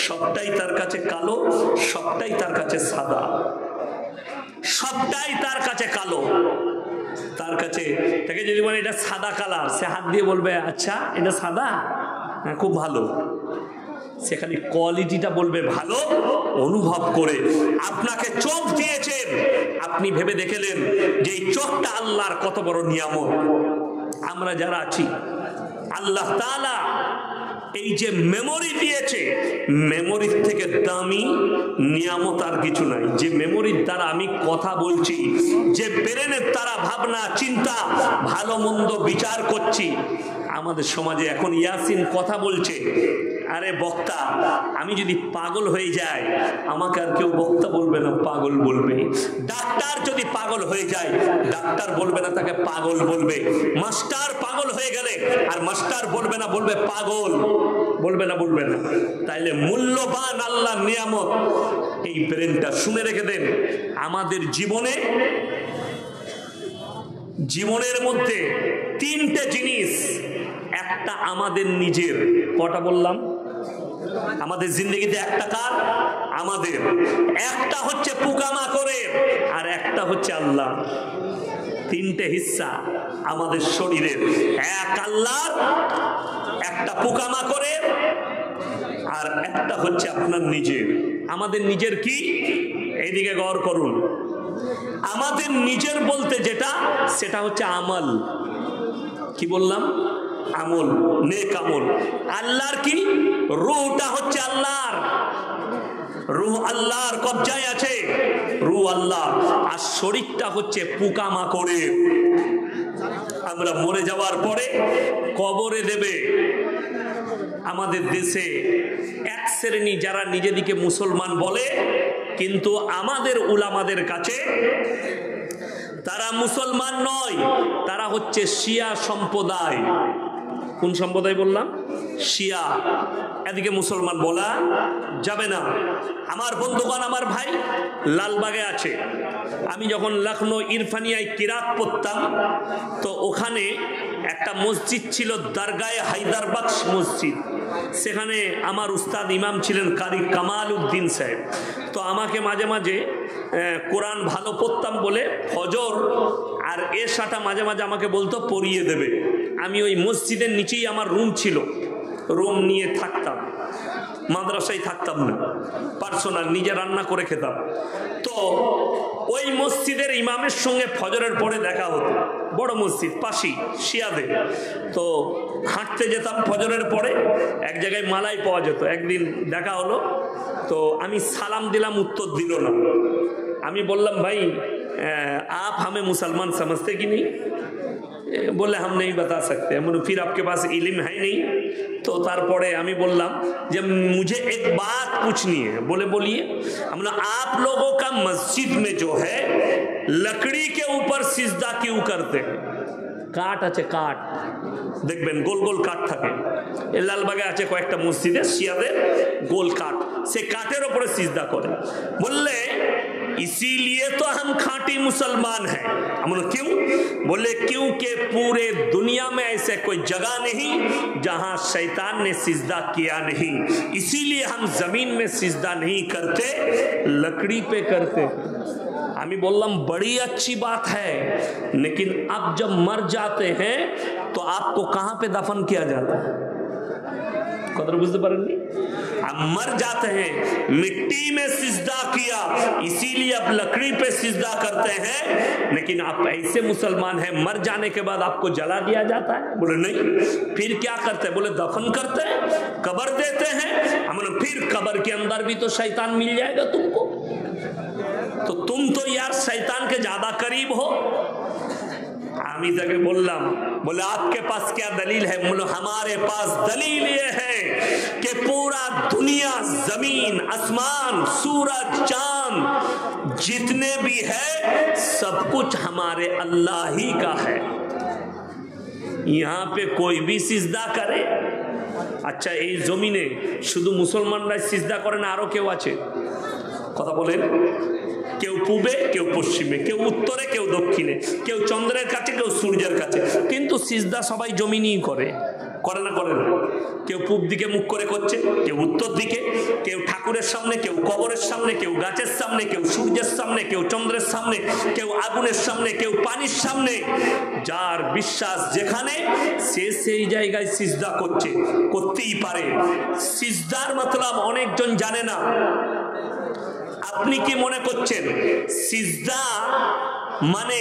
সবটাই তার কাছে কালো, সবটাই তার কাছে সাদা, সবটাই তার কাছে কালো। তার কাছে তাকে যদি বলে এটা সাদা কালার, সে হাত দিয়ে বলবে আচ্ছা এটা সাদা, হ্যাঁ খুব ভালো। সে খালি কোয়ালিটিটা বলবে ভালো অনুভব করে। আপনাকে চোখ দিয়েছেন, আপনি ভেবে দেখলেন যে এই চোখটা আল্লাহর কত বড় নিয়ামত। আমরা যারা আছি, আল্লাহ তাআলা এই যে মেমোরি দিয়েছে, মেমোরির থেকে দামি নিয়ামত আর কিছু নাই। যে মেমোরির দ্বারা আমি কথা বলছি, যে ব্রেনের দ্বারা ভাবনা চিন্তা ভালো মন্দ বিচার করছি, আমাদের সমাজে এখন ইয়াসিন কথা বলছে, আরে বক্তা, আমি যদি পাগল হয়ে যাই আমাকে আর কেউ বক্তা বলবে না, পাগল বলবে। ডাক্তার যদি পাগল হয়ে যায় ডাক্তার বলবে না, তাকে পাগল বলবে। মাস্টার পাগল হয়ে গেলে আর মাস্টার বলবে না, বলবে পাগল, বলবে না, বলবে না। তাইলে মূল্যবান আল্লাহর নিয়ামত এই ব্রেনটা, শুনে রেখে দেন। আমাদের জীবনের মধ্যে তিনটে জিনিস, একটা আমাদের নিজের, কটা বললাম? আমাদের জিন্দগিতে একটা কার? আমাদের। একটা হচ্ছে পোকামাকড়ের, আর একটা হচ্ছে আল্লাহ। তিনটে হিস্সা আমাদের শরীরের, এক আল্লাহর, একটা পোকামাকড়ের, আর একটা হচ্ছে আপনার নিজের। আমাদের নিজের কি? এইদিকে গৌর করুন। আমাদের নিজের বলতে যেটা, সেটা হচ্ছে আমল। কি বললাম? আমল, নেক আমল। আল্লাহর কি? রূহটা হচ্ছে আল্লাহর, রূহ আল্লাহর কবজায় আছে, রূহ আল্লাহ। আর শরীরটা হচ্ছে পোকামাকড়ের। আমরা মরে যাওয়ার পরে কবরে দেবে। আমাদের দেশে এক শ্রেণী যারা নিজেদিকে মুসলমান বলে, কিন্তু আমাদের উলামাদের কাছে তারা মুসলমান নয়, তারা হচ্ছে শিয়া সম্প্রদায়। কোন সম্প্রদায় বললাম? শিয়া। এদিকে মুসলমান বলা যাবে না। আমার বন্ধুগণ, আমার ভাই লালবাগে আছে। আমি যখন লখনৌ ইরফানিয়ায় কিরাত পড়তাম, তো ওখানে একটা মসজিদ ছিল, দরগায়ে হায়দারবখশ মসজিদ। সেখানে আমার উস্তাদ ইমাম ছিলেন কারি কামাল উদ্দিন সাহেব। তো আমাকে মাঝে মাঝে কোরআন ভালো পড়তাম বলে ফজর আর এশাটা মাঝে মাঝে আমাকে বলতো পড়িয়ে দেবে। আমি ওই মসজিদের নিচেই আমার রুম ছিল, রুম নিয়ে থাকতাম, মাদ্রাসায় থাকতাম না, পার্সোনাল নিজে রান্না করে খেতাম। তো ওই মসজিদের ইমামের সঙ্গে ফজরের পরে দেখা হতো, বড় মসজিদ পাশেই, শিয়াদের। তো হাঁটতে যেতাম ফজরের পরে, এক জায়গায় মালাই পাওয়া যেত। একদিন দেখা হলো, তো আমি সালাম দিলাম, উত্তর দিল না। আমি বললাম, ভাই आप हमें मुसलमान समझते कि नहीं? बोले हम नहीं बता सकते। फिर आपके पास इल्म है नहीं? तो तारपरे आमी बोललाम जब मुझे एक बात पूछनी है। बोले बोलिए। हमने आप लोगों का मस्जिद में जो है लकड़ी के ऊपर सिजदा क्यों करते हैं? কাঠ আছে, কাঠ দেখবেন গোল গোল কাঠ থাকে। এই লালবাগে আছে কয়েকটা মসজিদে শিয়াদের, গোল কাঠ, সে কাঠের উপরে সিজদা করে। বললে इसीलिए तो हम खाटी मुसलमान हैं। हम क्यों? बोले क्योंकि पूरे दुनिया में ऐसे कोई जगह नहीं जहां शैतान ने सिजदा किया नहीं, इसीलिए हम जमीन में सिजदा नहीं करते, लकड़ी पे करते। আমি বললাম बड़ी अच्छी बात है, लेकिन अब जब मर जाते हैं तो आपको कहां पे दफन किया जाता है? कदर बुझते पारेंगे? अब मर जाते हैं, मिट्टी में सिजदा किया, इसीलिए अब लकड़ी पे सिजदा करते हैं। लेकिन आप ऐसे मुसलमान हैं, मर जाने के बाद आपको जला दिया जाता है? बोले नहीं। फिर क्या करते हैं? बोले दफन करते हैं, कब्र देते हैं। हमने फिर कब्र के अंदर भी तो शैतान मिल जाएगा तुमको, तो तुम तो यार शैतान के ज्यादा करीब हो। आमी तक बोललाम, बोले आपके पास क्या दलील है? बोलो हमारे पास दलील ये है कि पूरा दुनिया, जमीन, आसमान, सूरज, चांद जितने भी है सब कुछ हमारे अल्लाह ही का है। यहाँ पे कोई भी सिजदा करे। अच्छा, এই জমিনে শুধু মুসলমানরাই সিজদা করে না, আরো কেউ আছে? কথা বলেন। কেউ পূবে, কেউ পশ্চিমে, কেউ উত্তরে, কেউ দক্ষিণে, কেউ চন্দ্রের কাছে, কেউ সূর্যের কাছে, কিন্তু সিজদা সবাই জমিনেই করে। করে না? করে না? কেউ পূব দিকে মুখ করে করছে, কেউ উত্তর দিকে, কেউ ঠাকুরের সামনে, কেউ কবরের সামনে, কেউ গাছের সামনে, কেউ সূর্যের সামনে, কেউ চন্দ্রের সামনে, কেউ আগুনের সামনে, কেউ পানির সামনে। যার বিশ্বাস যেখানে, সে সেই জায়গায় সিজদা করছে, করতেই পারে। সিজদার মতলব অনেকজন জানে না। আপনি কি মনে করছেন সিজদা মানে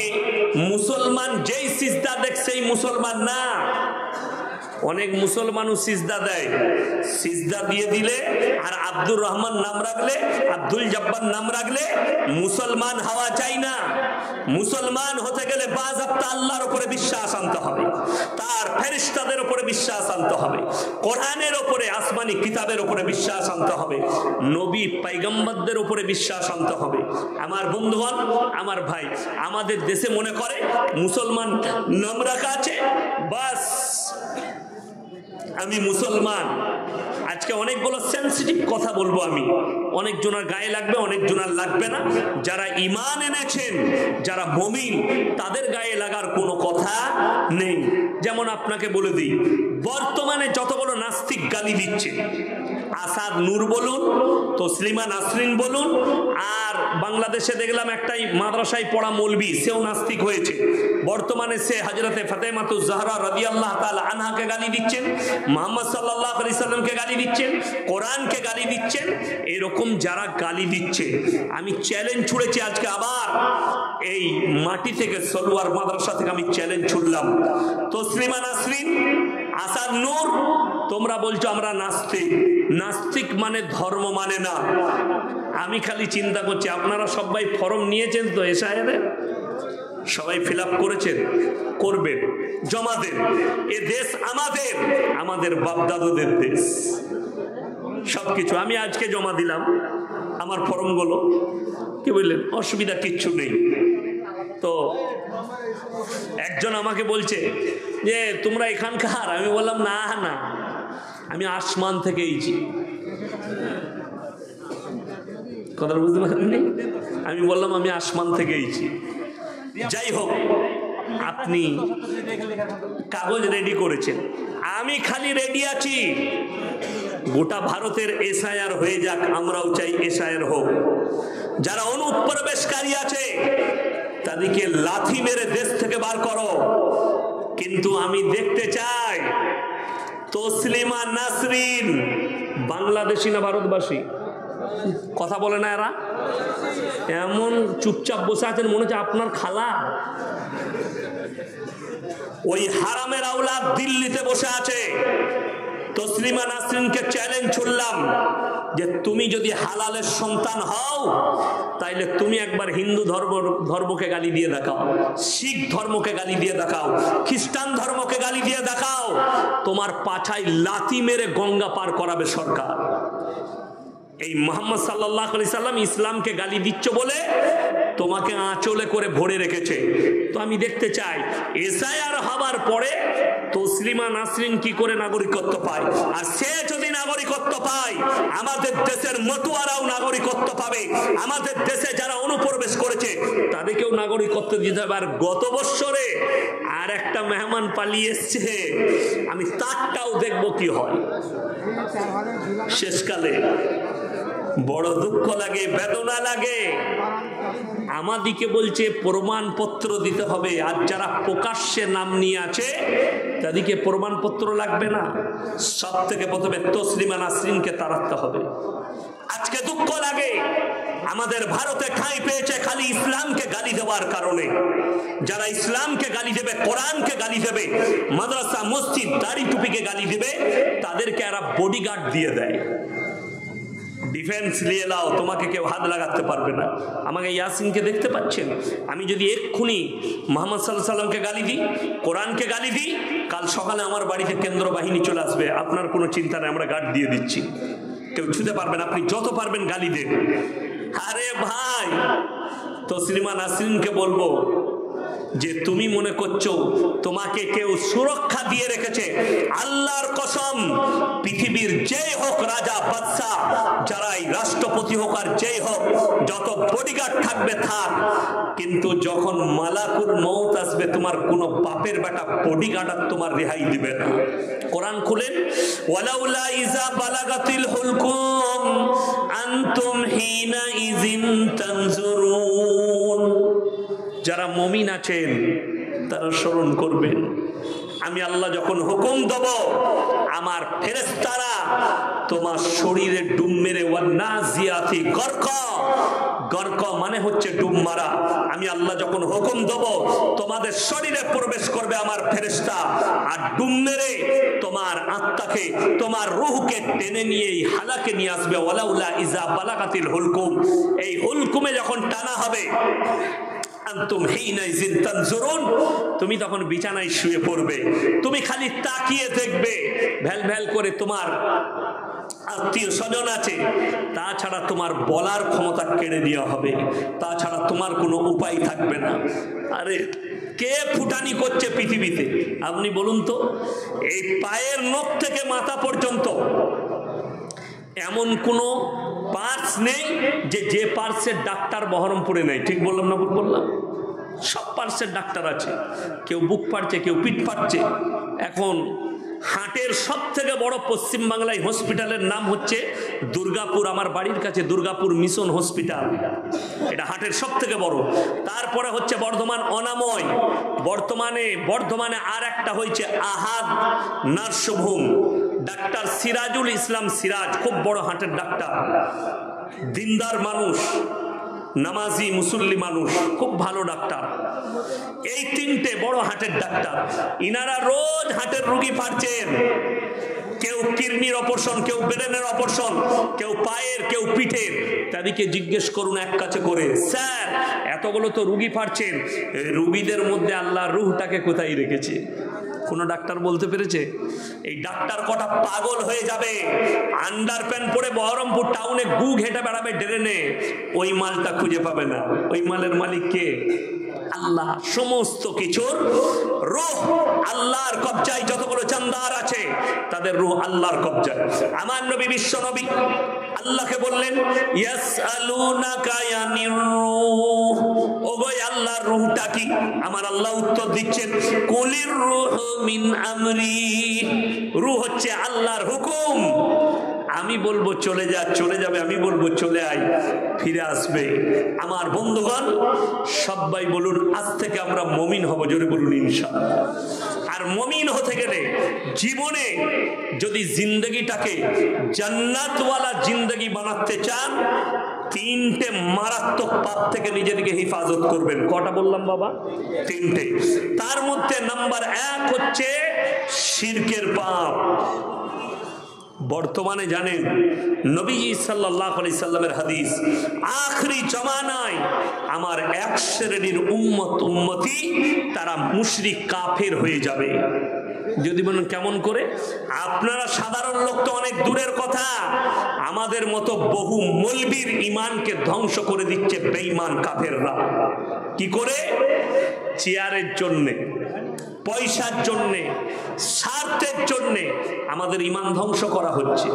মুসলমান যেই সিজদা দেখে সেই মুসলমান? না, অনেক মুসলমানও সিজদা দেয়। সিজদা দিয়ে দিলে আর আব্দুর রহমান নাম রাখলে, আব্দুল জব্বার নাম রাখলে মুসলমান হওয়া চাই না। মুসলমান হতে গেলে বাযাবতা আল্লাহর উপরে বিশ্বাস আনতে হবে, তার ফেরেশতাদের উপরে বিশ্বাস আনতে হবে, কোরআনের উপরে, আসমানি কিতাবের উপরে বিশ্বাস আনতে হবে, নবী পয়গম্বরদের উপরে বিশ্বাস আনতে হবে। আমার বন্ধুগণ, আমার ভাই, আমাদের দেশে মনে করে মুসলমান নাম রাখা আছে, বাস আমি মুসলমান। আজকে অনেকগুলো সেন্সিটিভ কথা বলবো আমি, অনেক জনের গায়ে লাগবে, অনেক জনের লাগবে না। যারা ঈমান এনেছেন, যারা মুমিন, তাদের গায়ে লাগার কোনো কথা নেই। যেমন আপনাকে বলে দিই, বর্তমানে যতগুলো নাস্তিক গালি দিচ্ছে, আসাদ নূর বলুন, তসলিমা নাসরিন বলুন, আর বাংলাদেশে দেখলাম একটাই মাদ্রাসায় পড়া মৌলবি, সেও নাস্তিক হয়েছে। বর্তমানে সে হযরতে ফাতেমাতুজ জাহরা রাদিয়াল্লাহু তাআলা আনহাকে গালি দিচ্ছেন, মুহাম্মদ সাল্লাল্লাহু আলাইহি সাল্লামকে গালি দিচ্ছেন, কোরআনকে গালি দিচ্ছেন। এরকম যারা গালি দিচ্ছে, আমি চ্যালেঞ্জ ছুড়েছি আজকে আবার এই মাটি থেকে, সলওয়ার মাদ্রাসা থেকে আমি চ্যালেঞ্জ ছুড়লাম, তসলিমা নাসরিন, আসাদ নূর, তোমরা বলছো আমরা নাস্তিক। নাস্তিক মানে ধর্ম মানে না। আমি খালি চিন্তা করছি, আপনারা সবাই ফর্ম নিয়েছেন তো এশায়েরের? সবাই ফিল আপ করেছেন? করবেন, জমা দেন। এ দেশ আমাদের, আমাদের বাপদাদাদের দেশ। সবকিছু আমি আজকে জমা দিলাম আমার ফর্মগুলো, কি বললেন, অসুবিধা কিচ্ছু নেই। তো একজন আমাকে বলছে যে তোমরা এখানকার, আমি বললাম না না, আমি আসমান থেকে এইছি। কথা বুঝতে পারেননি? আমি বললাম আমি আসমান থেকে এইছি। যাই হোক, আপনি কাগজ রেডি করেছেন, আমি খালি রেডি আছি, গোটা ভারতের এসআইআর হয়ে যাক, আমরাও চাই এসআইআর হোক। যারা অনুপ্রবেশকারী আছে তাদেরকে লাথি মেরে দেশ থেকে বার করো, কিন্তু আমি দেখতে চাই তসলিমা নাসরিন বাংলাদেশি না ভারতবাসী? কথা বলে না এরা, এমন চুপচাপ বসে আছেন মনে হচ্ছে আপনার খালা। ওই হারামের আওলাদ দিল্লিতে বসে আছে। তসলিমা নাসরিনকে চ্যালেঞ্জ ছুড়লাম যে তুমি যদি হালালের সন্তান হও, তাইলে তুমি একবার হিন্দু ধর্মকে গালি দিয়ে দেখাও, শিখ ধর্মকে গালি দিয়ে দেখাও, খ্রিস্টান ধর্মকে গালি দিয়ে দেখাও, তোমার পাছায় লাথি মেরে গঙ্গা পার করাবে সরকার। এই মুহাম্মদ সাল্লাল্লাহু আলাইহি সাল্লাম ইসলামকে গালি দিচ্ছ বলে তোমাকে আঁচলে করে ভরে রেখেছে। তো আমি দেখতে চাই এসআইআর হবার পরে তসলিমা নাসরিন কি করে নাগরিকত্ব পায়, আর সে যদি নাগরিকত্ব পায় আমাদের দেশের মতুয়ারাও নাগরিকত্ব পাবে, আমাদের দেশে যারা অনুপ্রবেশ করেছে তাদেরকেও নাগরিকত্ব দিতে হবে। আর গত বছরে আর একটা মেহমান পালিয়ে এসছে, আমি তারটাও দেখবো কি হয়। শেষকালে বড় দুঃখ লাগে, বেদনা লাগে। আমাদিকে বলছে প্রমাণপত্র দিতে হবে, আর যারা প্রকাশ্যে নাম নিয়ে আছে তাদেরকে প্রমাণপত্র লাগবে না। সব থেকে প্রথমে তসলিমা নাসরিনকে তাড়াতে হবে। আজকে দুঃখ লাগে, আমাদের ভারতে ঠাঁই পেয়েছে খালি ইসলামকে গালি দেওয়ার কারণে। যারা ইসলামকে গালি দেবে, কোরআনকে গালি দেবে, মাদ্রাসা মসজিদ দাড়ি টুপিকে গালি দেবে, তাদেরকে এরা বডিগার্ড দিয়ে দেয়। ডিফেন্স নিয়ে নাও, তোমাকে কেউ হাত লাগাতে পারবে না। আমাকে ইয়াসিনকে দেখতে পাচ্ছেন, আমি যদি এক্ষুনি মুহাম্মদ সাল্লাল্লাহু আলাইহি সাল্লামকে গালি দিই, কোরআনকে গালি দিই, কাল সকালে আমার বাড়িতে কেন্দ্র বাহিনী চলে আসবে। আপনার কোনো চিন্তা নেই, আমরা গার্ড দিয়ে দিচ্ছি, কেউ ছুতে পারবেন, আপনি যত পারবেন গালি দেন। আরে ভাই, তসলিমা নাসরিনকে বলবো যে তুমি মনে করছো তোমাকে কেউ সুরক্ষা দিয়ে রেখেছে, আল্লাহর কসম পৃথিবীর যেই হোক রাজা বাদশা, যারাই রাষ্ট্রপতি হোক আর যেই হোক, যত বডিগার্ড থাকবে থাক, কিন্তু যখন মালাকুল মউত আসবে তোমার কোনো বাপের বেটা বডিগার্ড আর তোমার রেহাই দিবে না। কোরআন খুলেন, ওয়ালাউলা ইজা বালাগাতিল হুলকুম আনতুম হিনা ইযিন তানজুরুন। যারা মুমিন আছেন তারা স্মরণ করবেন, আমি আল্লাহ যখন হুকুম দেব আমার ফেরেশতারা তোমার শরীরে ডুব মেরে ওয়ান্নাজিয়াতি গরকা, গরকা মানে হচ্ছে ডুব মারা। আমি আল্লাহ যখন হুকুম দেব তোমাদের শরীরে প্রবেশ করবে আমার ফেরেশতা, আর ডুব মেরে তোমার আত্মাকে, তোমার রূহকে টেনে নিয়ে এই হালাকে নিয়ে আসবে। ওয়ালাউলা ইজা বালাগাতিল হুলকুম, এই হুলকুমে যখন টানা হবে আনতুম হিনাইজিন তানজুরুন, তুমি তখন বিছানায় শুয়ে পড়বে, তুমি খালি তাকিয়ে দেখবে, ভ্যাল ভ্যাল করে তোমার আত্মীয় স্বজন আছে, তাছাড়া তোমার বলার ক্ষমতা কেড়ে দেওয়া হবে, তাছাড়া তোমার কোনো উপায় থাকবে না। আরে কে ফুটানি করছে পৃথিবীতে আপনি বলুন তো? এই পায়ের নখ থেকে মাথা পর্যন্ত এমন কোনো পার্স নেই যে পার্সের ডাক্তার বহরমপুরে নেই। ঠিক বললাম না ভুল বললাম? সব পার্সের ডাক্তার আছে। কেউ বুক ফাটছে, কেউ পিঠ ফাটছে। এখন হাটের সব থেকে বড় পশ্চিমবাংলায় হসপিটালের নাম হচ্ছে দুর্গাপুর, আমার বাড়ির কাছে দুর্গাপুর মিশন হসপিটাল, এটা হাটের সব থেকে বড়। তারপরে হচ্ছে বর্ধমান অনাময়, বর্ধমানে আর একটা হয়েছে আহাদ নার্সিংহোম, ডাক্তার সিরাজুল ইসলাম সিরাজ, খুব বড় হাটের ডাক্তার, দিনদার মানুষ, নামাজি মুসল্লি মানুষ, খুব ভালো ডাক্তার। এই তিনটে বড় হাটের ডাক্তার, ইনারা রোজ হাটের রুগী পাচ্ছেন। কেউ কিডনির অপারেশন, কেউ ব্রেনের অপারেশন, কেউ পায়ের, কেউ পিঠের। তাদেরকে জিজ্ঞেস করুন এক কাছে করে, স্যার এতগুলো তো রুগী পাচ্ছেন, রুগীদের মধ্যে আল্লাহ রুহটাকে কোথায় রেখেছে? কোনো ডাক্তার বলতে পেরেছে? এই ডাক্তার কটা পাগল হয়ে যাবে, আন্ডার প্যান্ট পরে বহরমপুর টাউনে গু ঘেটে বেড়াবে ড্রেনে, ওই মালটা খুঁজে পাবে না। ওই মালের মালিক কে? আল্লাহ। সমস্ত কিছুর রূহ আল্লাহর কবজায়। যতগুলো চান্দার আছে তাদের রূহ আল্লাহর কবজায়। আমার নবী, বিশ্ব নবী আল্লাহকে বললেন, ইয়াসআলুনাকা ইয়ানির রূহ, ওগো আল্লাহর রূহটা কি? আমার আল্লাহ উত্তর দিচ্ছেন, কুলির রূহু মিন আমরি, রূহ হচ্ছে আল্লাহর হুকুম। আমি বলবো চলে যা, চলে যাবে, আমি বলবো চলে আয়, ফিরে আসবে। আমার বন্ধুগণ সবাই বলুন আজ থেকে আমরা মুমিন হব, জোরে বলুন ইনশাআল্লাহ। আর মুমিন হতে গেলে জীবনে যদি জিন্দগিটাকে জান্নাতওয়ালা জিন্দগি বানাতে চান, তিনটে মারাত্মক পাপ থেকে নিজেদেরকে হেফাজত করবেন। কটা বললাম বাবা? তিনটে। তার মধ্যে নাম্বার 1 হচ্ছে শিরকের পাপ। বর্তমানে জানেন নবীজি সাল্লাল্লাহু আলাইহি সাল্লামের হাদিস, আখরি জামানায় আমার এক শ্রেণীর উম্মতি তারা মুশরিক কাফের হয়ে যাবে। যদি বলেন কেমন করে? আপনারা সাধারণ লোক তো অনেক দূরের কথা, আমাদের মতো বহু মৌলবীর ইমানকে ধ্বংস করে দিচ্ছে বেঈমান কাফেররা। কি করে? চেয়ারের জন্যে, পয়সার জন্যে, স্বার্থের জন্যে আমাদের ইমান ধ্বংস করা হচ্ছে।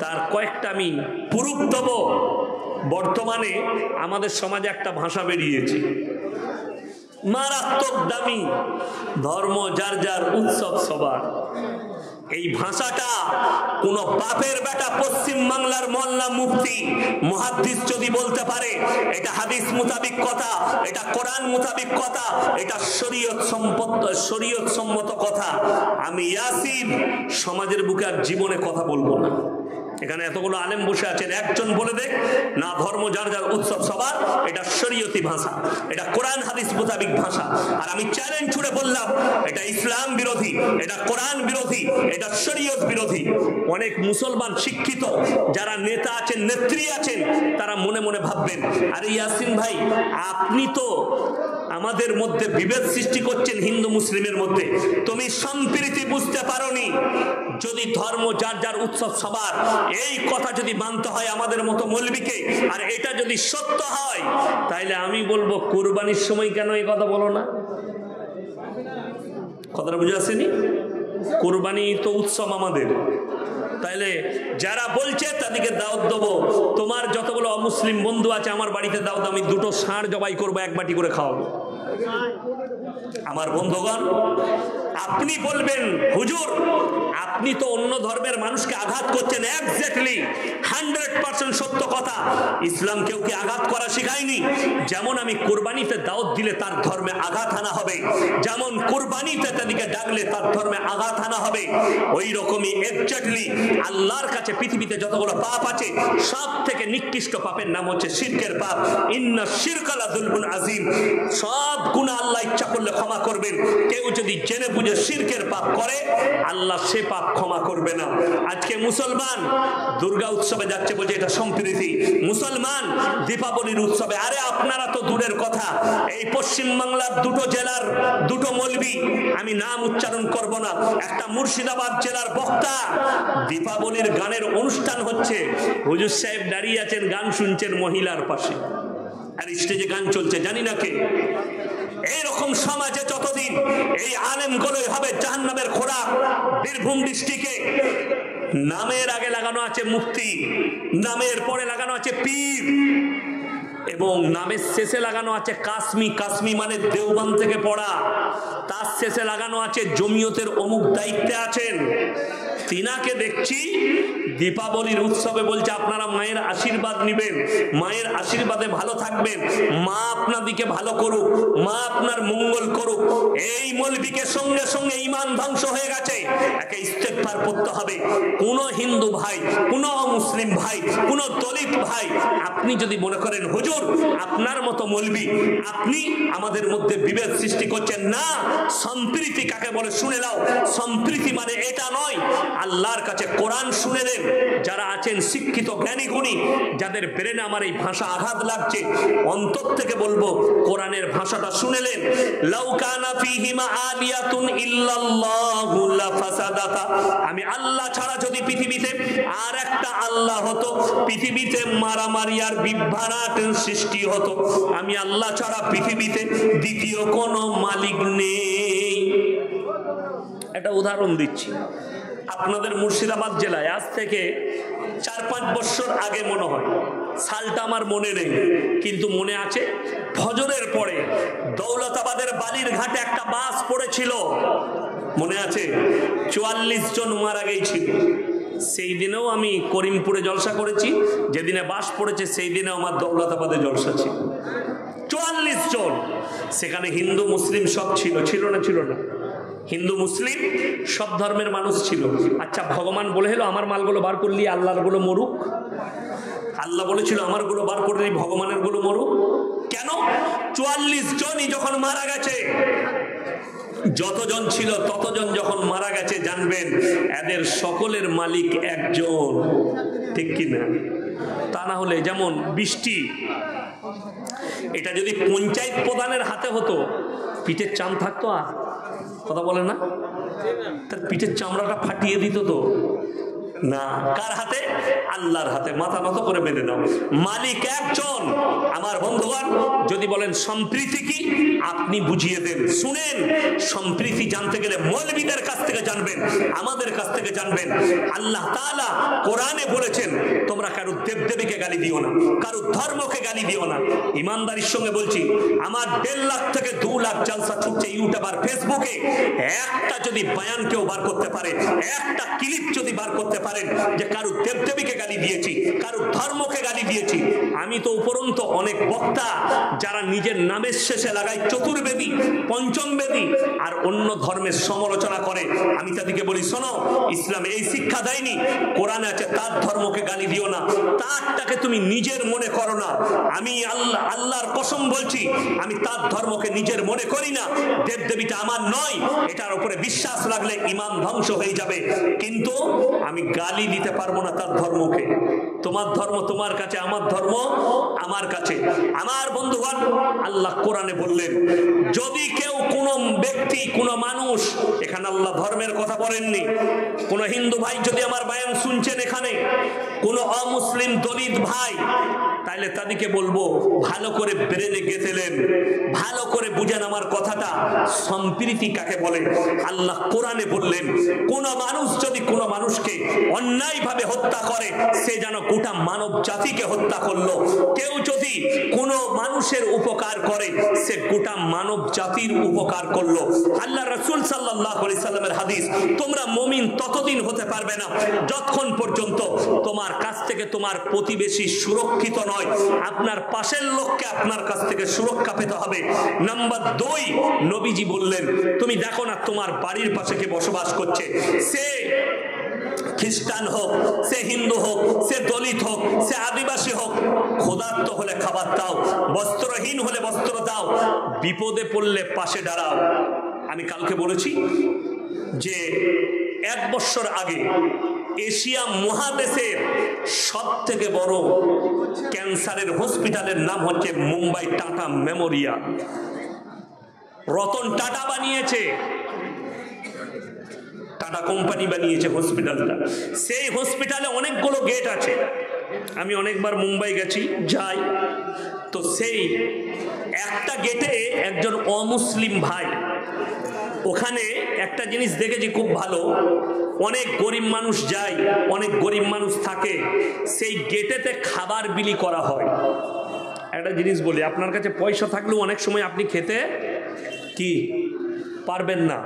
তার কয়েকটা আমি প্রুফ দেব। বর্তমানে আমাদের সমাজে একটা ভাষা বেরিয়েছে, মারাত্মক দামি, ধর্ম যার যার উৎসব সবার। এই ভাষাটা কোন বাপের বেটা পশ্চিম বাংলার মোল্লা মুফতি মুহাদ্দিস যদি বলতে পারে, এটা হাদিস মুতাবিক কথা, এটা কোরআন মুতাবিক কথা, এটা শরীয়ত সম্মত কথা, আমি ইয়াসিন সমাজের বুকে আর জীবনে কথা বলবো না। এখানে এতগুলো আলেম বসে আছেন, একজন বলে দেখ না ধর্ম যার যার উৎসব সবার, এটা শরীয়তি ভাষা, এটা কোরআন হাদিস মোতাবিক ভাষা। আর আমি চ্যালেঞ্জ ছুড়ে বললাম, এটা ইসলাম বিরোধী, এটা কোরআন বিরোধী, এটা শরীয়ত বিরোধী। অনেক মুসলমান শিক্ষিত যারা নেতা আছেন, নেত্রী আছেন, তারা মনে মনে ভাববেন, আরে ইয়াসিন ভাই আপনি তো আমাদের মধ্যে বিভেদ সৃষ্টি করছেন হিন্দু মুসলিমের মধ্যে, তুমি সম্প্রীতি বুঝতে পারোনি। যদি ধর্ম যার যার উৎসব সবার এই কথা যদি মানতে হয় আমাদের মতো মৌলবীকে, আর এটা যদি সত্য হয়, তাইলে আমি বলবো কুরবানির সময় কেন এই কথা বলো না? কথাটা বুঝে আসেনি? কুরবানি তো উৎসব আমাদের, তাইলে যারা বলছে তাদেরকে দাওয়াত দেবো। তোমার যতগুলো অমুসলিম বন্ধু আছে আমার বাড়িতে দাওয়াত, আমি 2টো ষাঁড় জবাই করবো, 1 বাটি করে খাওয়াবো। আমার বন্ধুগণ আপনি বলবেন হুজুর আপনি তো অন্য ধর্মের মানুষকে আঘাত করছেন। এক্স্যাক্টলি 100% সত্য কথা। ইসলাম কেউকে আঘাত করা শেখায়নি। যেমন আমি কুরবানিতে দাওয়াত দিলে তার ধর্মে আঘাত আনা হবে, যেমন কুরবানিতে তাদেরকে ডাকলে তার ধর্মে আঘাত আনা হবে, ওই রকমই এক্স্যাক্টলি আল্লাহর কাছে পৃথিবীতে যতগুলো পাপ আছে সব থেকে নিকৃষ্ট পাপের নাম হচ্ছে শিরকের পাপ। ইন্না শিরকা লাযুলমুন আযীম। সব গুনাহ আল্লাহ ইচ্ছা করলে ক্ষমা করবেন, কেউ কেউ যদি জেনে বুঝে শিরকের পাপ করে আল্লাহ সে পাপ ক্ষমা করবে না। আজকে মুসলমান দুর্গা উৎসবে যাচ্ছে, বলছে এটা সম্প্রীতি। মুসলমান দীপাবলির উৎসবে, আরে আপনারা তো দূরের কথা, এই পশ্চিম বাংলার দুটো জেলার দুটো মৌলবি, আমি নাম উচ্চারণ করব না, একটা মুর্শিদাবাদ জেলার বক্তা, দীপাবলির গানের অনুষ্ঠান হচ্ছে, হুজুর সাহেব দাঁড়িয়ে আছেন, গান শুনছেন মহিলার পাশে, আর স্টেজে গান চলছে, জানি না কে। এইরকম সমাজে যতদিন এই আলেমগুলোই হবে জাহান্নামের খোরাক। বীরভূম ডিস্ট্রিক্টে নামের আগে লাগানো আছে মুফতি, নামের পরে লাগানো আছে পীর, এবং নামের শেষে লাগানো আছে কাসমি। কাসমি মানে দেওবন্দ থেকে পড়া। তার শেষে লাগানো আছে জমিয়তের অমুক দায়িত্বে আছেন। তিনাকে দেখছি দীপাবলির উৎসবে বলছে আপনারা মায়ের আশীর্বাদ নেবেন, মায়ের আশীর্বাদে ভালো থাকবেন, মা আপনাদিকে ভালো করুক, মা আপনার মঙ্গল করুক। এই মৌলবীকে সঙ্গে সঙ্গে ঈমান ধ্বংস হয়ে গেছে। একে ইস্তেগফার করতে হবে। কোন হিন্দু ভাই, কোন মুসলিম ভাই, কোন দলিত ভাই, আপনি যদি মনে করেন হুজুর আপনার মতো মৌলবী, আপনি আমাদের মধ্যে বিভেদ সৃষ্টি করছেন, না। সম্প্রীতি কাকে বলে শুনে নাও। সম্প্রীতি মানে এটা নয়। আল্লাহর কাছে কোরআন শুনে নেন। যারা আছেন শিক্ষিত জ্ঞানী গুণী, যাদের ব্রেনে আমার এই ভাষা আঘাত লাগছে, অন্তর থেকে বলবো কোরআনের ভাষাটা শুনে নেন। লাউ কানা ফীহিমা আলিয়াতুন ইল্লাল্লাহু লাফাসাদাতা। আমি আল্লাহ ছাড়া যদি পৃথিবীতে আর একটা আল্লাহ হতো, পৃথিবীতে মারামারি আর বিভ্রাট সৃষ্টি হতো। আমি আল্লাহ ছাড়া পৃথিবীতে দ্বিতীয় কোনো মালিক নেই। একটা উদাহরণ দিচ্ছি। আপনাদের মুর্শিদাবাদ জেলায় আজ থেকে 4-5 বছর আগে মনে হয়, সালটা আমার মনে নেই, কিন্তু মনে আছে ফজরের পরে দৌলতাবাদের বালির ঘাটে একটা বাস পড়েছিল, মনে আছে? 44 জন মারা গিয়েছিল। সেই দিনেও আমি করিমপুরে জলসা করেছি, যেদিনে বাস পড়েছে সেই দিনেও আমার দৌলতাবাদে জলসা ছিল। 44 জন। সেখানে হিন্দু মুসলিম সব ছিল, ছিল না? ছিল না? হিন্দু মুসলিম সব ধর্মের মানুষ ছিল। আচ্ছা, ভগবান বলে হলো আমার মালগুলো বার করলি, আল্লাহর গুলো মরুক? আল্লাহ বলেছিল আমার গুলো বার করলি, ভগবানের গুলো মরুক? কেন? 44 জনই যখন মারা গেছে, যতজন ছিল ততজন যখন মারা গেছে, জানবেন এদের সকলের মালিক একজন, ঠিক কিনা? তা না হলে যেমন বৃষ্টি, এটা যদি পঞ্চায়েত প্রধানের হাতে হতো, পিঠের চাম থাকতো? আর কথা বলে না, তার পিঠের চামড়াটা ফাটিয়ে দিত তো না। কার হাতে? আল্লাহর হাতে। মাথা নত করে বেঁধে নাও, মালিক একজন। আমার বন্ধুগণ, যদি বলেন সম্প্রীতি কি, আপনি বুঝিয়ে দেন। শুনেন, সম্প্রীতি জানতে গেলে মৌলবীদের কাছ থেকে জানবেন, আমাদের কাছ থেকে জানবেন। আল্লাহ তাআলা কোরআনে বলেছেন তোমরা কারো দেবদেবীকে গালি দিও না, কারো ধর্মকে গালি দিও না। ইমানদারির সঙ্গে বলছি, আমার 1.5 লাখ থেকে 2 লাখ জলসা ছুটছে ইউটিউব আর ফেসবুকে। একটা যদি বয়ান কেউ বার করতে পারে, একটা ক্লিপ যদি বার করতে পারে যে কারো দেবদেবীকে গালি দিয়েছি, কারো ধর্মকে গালি দিয়েছি, আমি তো উপরন্তু অনেক বক্তা যারা নিজের নামের শেষে লাগায় চতুর্বেদী, পঞ্চম বেদী, আর অন্য ধর্মের সমালোচনা করে, আমি তাদেরকে বলি শোনো, ইসলাম এই শিক্ষা দেয়নি। কোরআনে আছে তার ধর্মকে গালি দিও না, তারটাকে তুমি নিজের মনে করো না। আমি আল্লাহর কসম বলছি, আমি তার ধর্মকে নিজের মনে করি না। দেবদেবীটা আমার নয়, এটার উপরে বিশ্বাস লাগলে ঈমান ধ্বংস হয়ে যাবে, কিন্তু আমি গালি দিতে পারবো না তার ধর্মকে। তোমার ধর্ম তোমার কাছে, আমার ধর্ম আমার কাছে। আমার বন্ধুগণ, আল্লাহ কোরআনে বললেন যদি কেউ, কোন ব্যক্তি, কোন মানুষ, এখানে আল্লাহ ধর্মের কথা বলেননি, কোন হিন্দু ভাই যদি আমার বয়ান শুনছেন এখানে, কোন অমুসলিম দলিত ভাই, তাহলে তাদেরকে বলবো ভালো করে ব্রেনে গেঁথেলেন, ভালো করে বুঝেন আমার কথাটা। সম্প্রীতি কাকে বলে? আল্লাহ কোরআনে বললেন কোন মানুষ যদি কোন মানুষকে অন্যায়ভাবে হত্যা করে, সে যেন গোটা মানব জাতিকে হত্যা করলো। কেউ যদি কোন মানুষের উপকার করে, সে গোটা মানব জাতির উপকার করলো। আল্লাহ রাসূল সাল্লাল্লাহু আলাইহি সাল্লামের হাদিস, তোমরা মুমিন ততদিন হতে পারবে না যতক্ষণ পর্যন্ত তোমার কাছ থেকে তোমার প্রতিবেশী সুরক্ষিত নয়। আপনার পাশের লোককে আপনার কাছ থেকে সুরক্ষা পেতে হবে। নাম্বার 2, নবীজি বললেন তুমি দেখো না তোমার বাড়ির পাশে কে বসবাস করছে, সে খ্রিস্টান হোক, সে হিন্দু হোক, সে দলিত হোক, সে আদিবাসী হোক, ক্ষুধার্ত হলে খাবার দাও, বস্ত্রহীন হলে বস্ত্র দাও, বিপদে পড়লে পাশে দাঁড়াও। আমি কালকে বলেছি যে 1 বছর আগে এশিয়া মহাদেশের সব থেকে বড় ক্যান্সারের হসপিটালের নাম হচ্ছে মুম্বাই টাটা মেমোরিয়াল। রতন টাটা বানিয়েছে, টাটা কোম্পানি বানিয়েছে হসপিটালটা। সেই হসপিটালে অনেকগুলো গেট আছে, আমি অনেকবার মুম্বাই গেছি, যাই তো সেই একটা গেটে একজন অমুসলিম ভাই, ওখানে একটা জিনিস দেখেছি খুব ভালো, অনেক গরিব মানুষ যায়, অনেক গরিব মানুষ থাকে, সেই গেটেতে খাবার বিলি করা হয়। একটা জিনিস বলি, আপনার কাছে পয়সা থাকলেও অনেক সময় আপনি খেতে কি পারবেন না।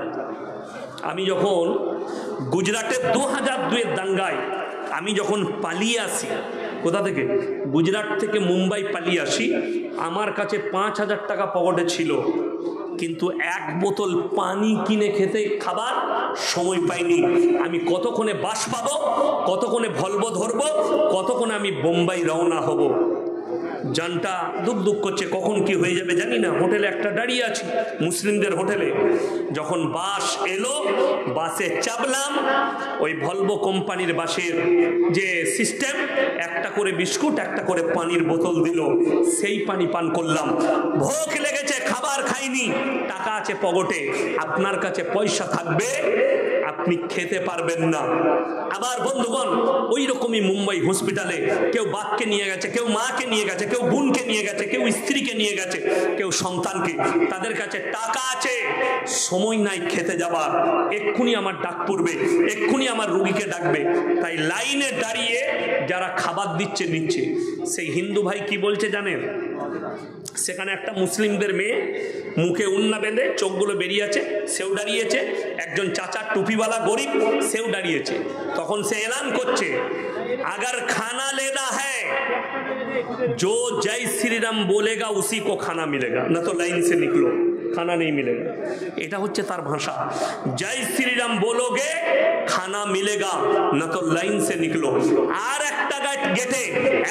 আমি যখন গুজরাটের 2002-এর দাঙ্গায় আমি যখন পালিয়ে আসি, কোথা থেকে, গুজরাট থেকে মুম্বাই পালিয়ে আসি, আমার কাছে 5,000 টাকা পকেটে ছিল, কিন্তু 1 বোতল পানি কিনে খেতে খাবার সময় পাইনি। আমি কতক্ষণে বাস পাবো, কতক্ষণে ভলভো ধরবো, কতক্ষণে আমি বোম্বাই রওনা হব। জানটা দুঃখ দুঃখ করছে, কখন কি হয়ে যাবে জানি না। হোটেলে একটা দাঁড়িয়ে আছি, মুসলিমদের হোটেলে। যখন বাস এলো, বাসে চাপলাম, ওই ভলভো কোম্পানির বাসের যে সিস্টেম, একটা করে বিস্কুট, একটা করে পানির বোতল দিল, সেই পানি পান করলাম। ভোক লেগেছে, খাবার খাইনি, টাকা আছে পকেটে, আপনার কাছে পয়সা থাকবে, আপনি খেতে পারবেন না। আবার বন্ধুগণ, ওই রকমই মুম্বাই হসপিটালে কেউ বাপকে নিয়ে গেছে, কেউ মাকে নিয়ে গেছে, কেউ বোনকে নিয়ে গেছে, কেউ স্ত্রীকে নিয়ে গেছে, কেউ সন্তানকে। তাদের কাছে টাকা আছে, সময় নাই খেতে যাবার, এক্ষুনি আমার ডাক পড়বে, এক্ষুনি আমার রুগীকে ডাকবে। তাই লাইনে দাঁড়িয়ে যারা খাবার দিচ্ছে নিচ্ছে। সেই হিন্দু ভাই কি বলছে জানেন? সেখানে একটা মুসলিমদের মেয়ে মুখে উন্না বেঁধে, চোখগুলো বেরিয়ে আছে, সেও দাঁড়িয়েছে। একজন চাচা টুপিওয়ালা গরিব, সেও দাঁড়িয়েছে। তখন সে এলান করছে, अगर खाना लेना है जो जय श्री राम बोलेगा उसी को खाना मिलेगा, न तो लाइन से निकलो, खाना नहीं मिलेगा। এটা হচ্ছে তার ভাষা, জয় শ্রীরাম বলোগে খানা মিলেগা, না তো লাইন সে নিকলো। আর একটা গেটে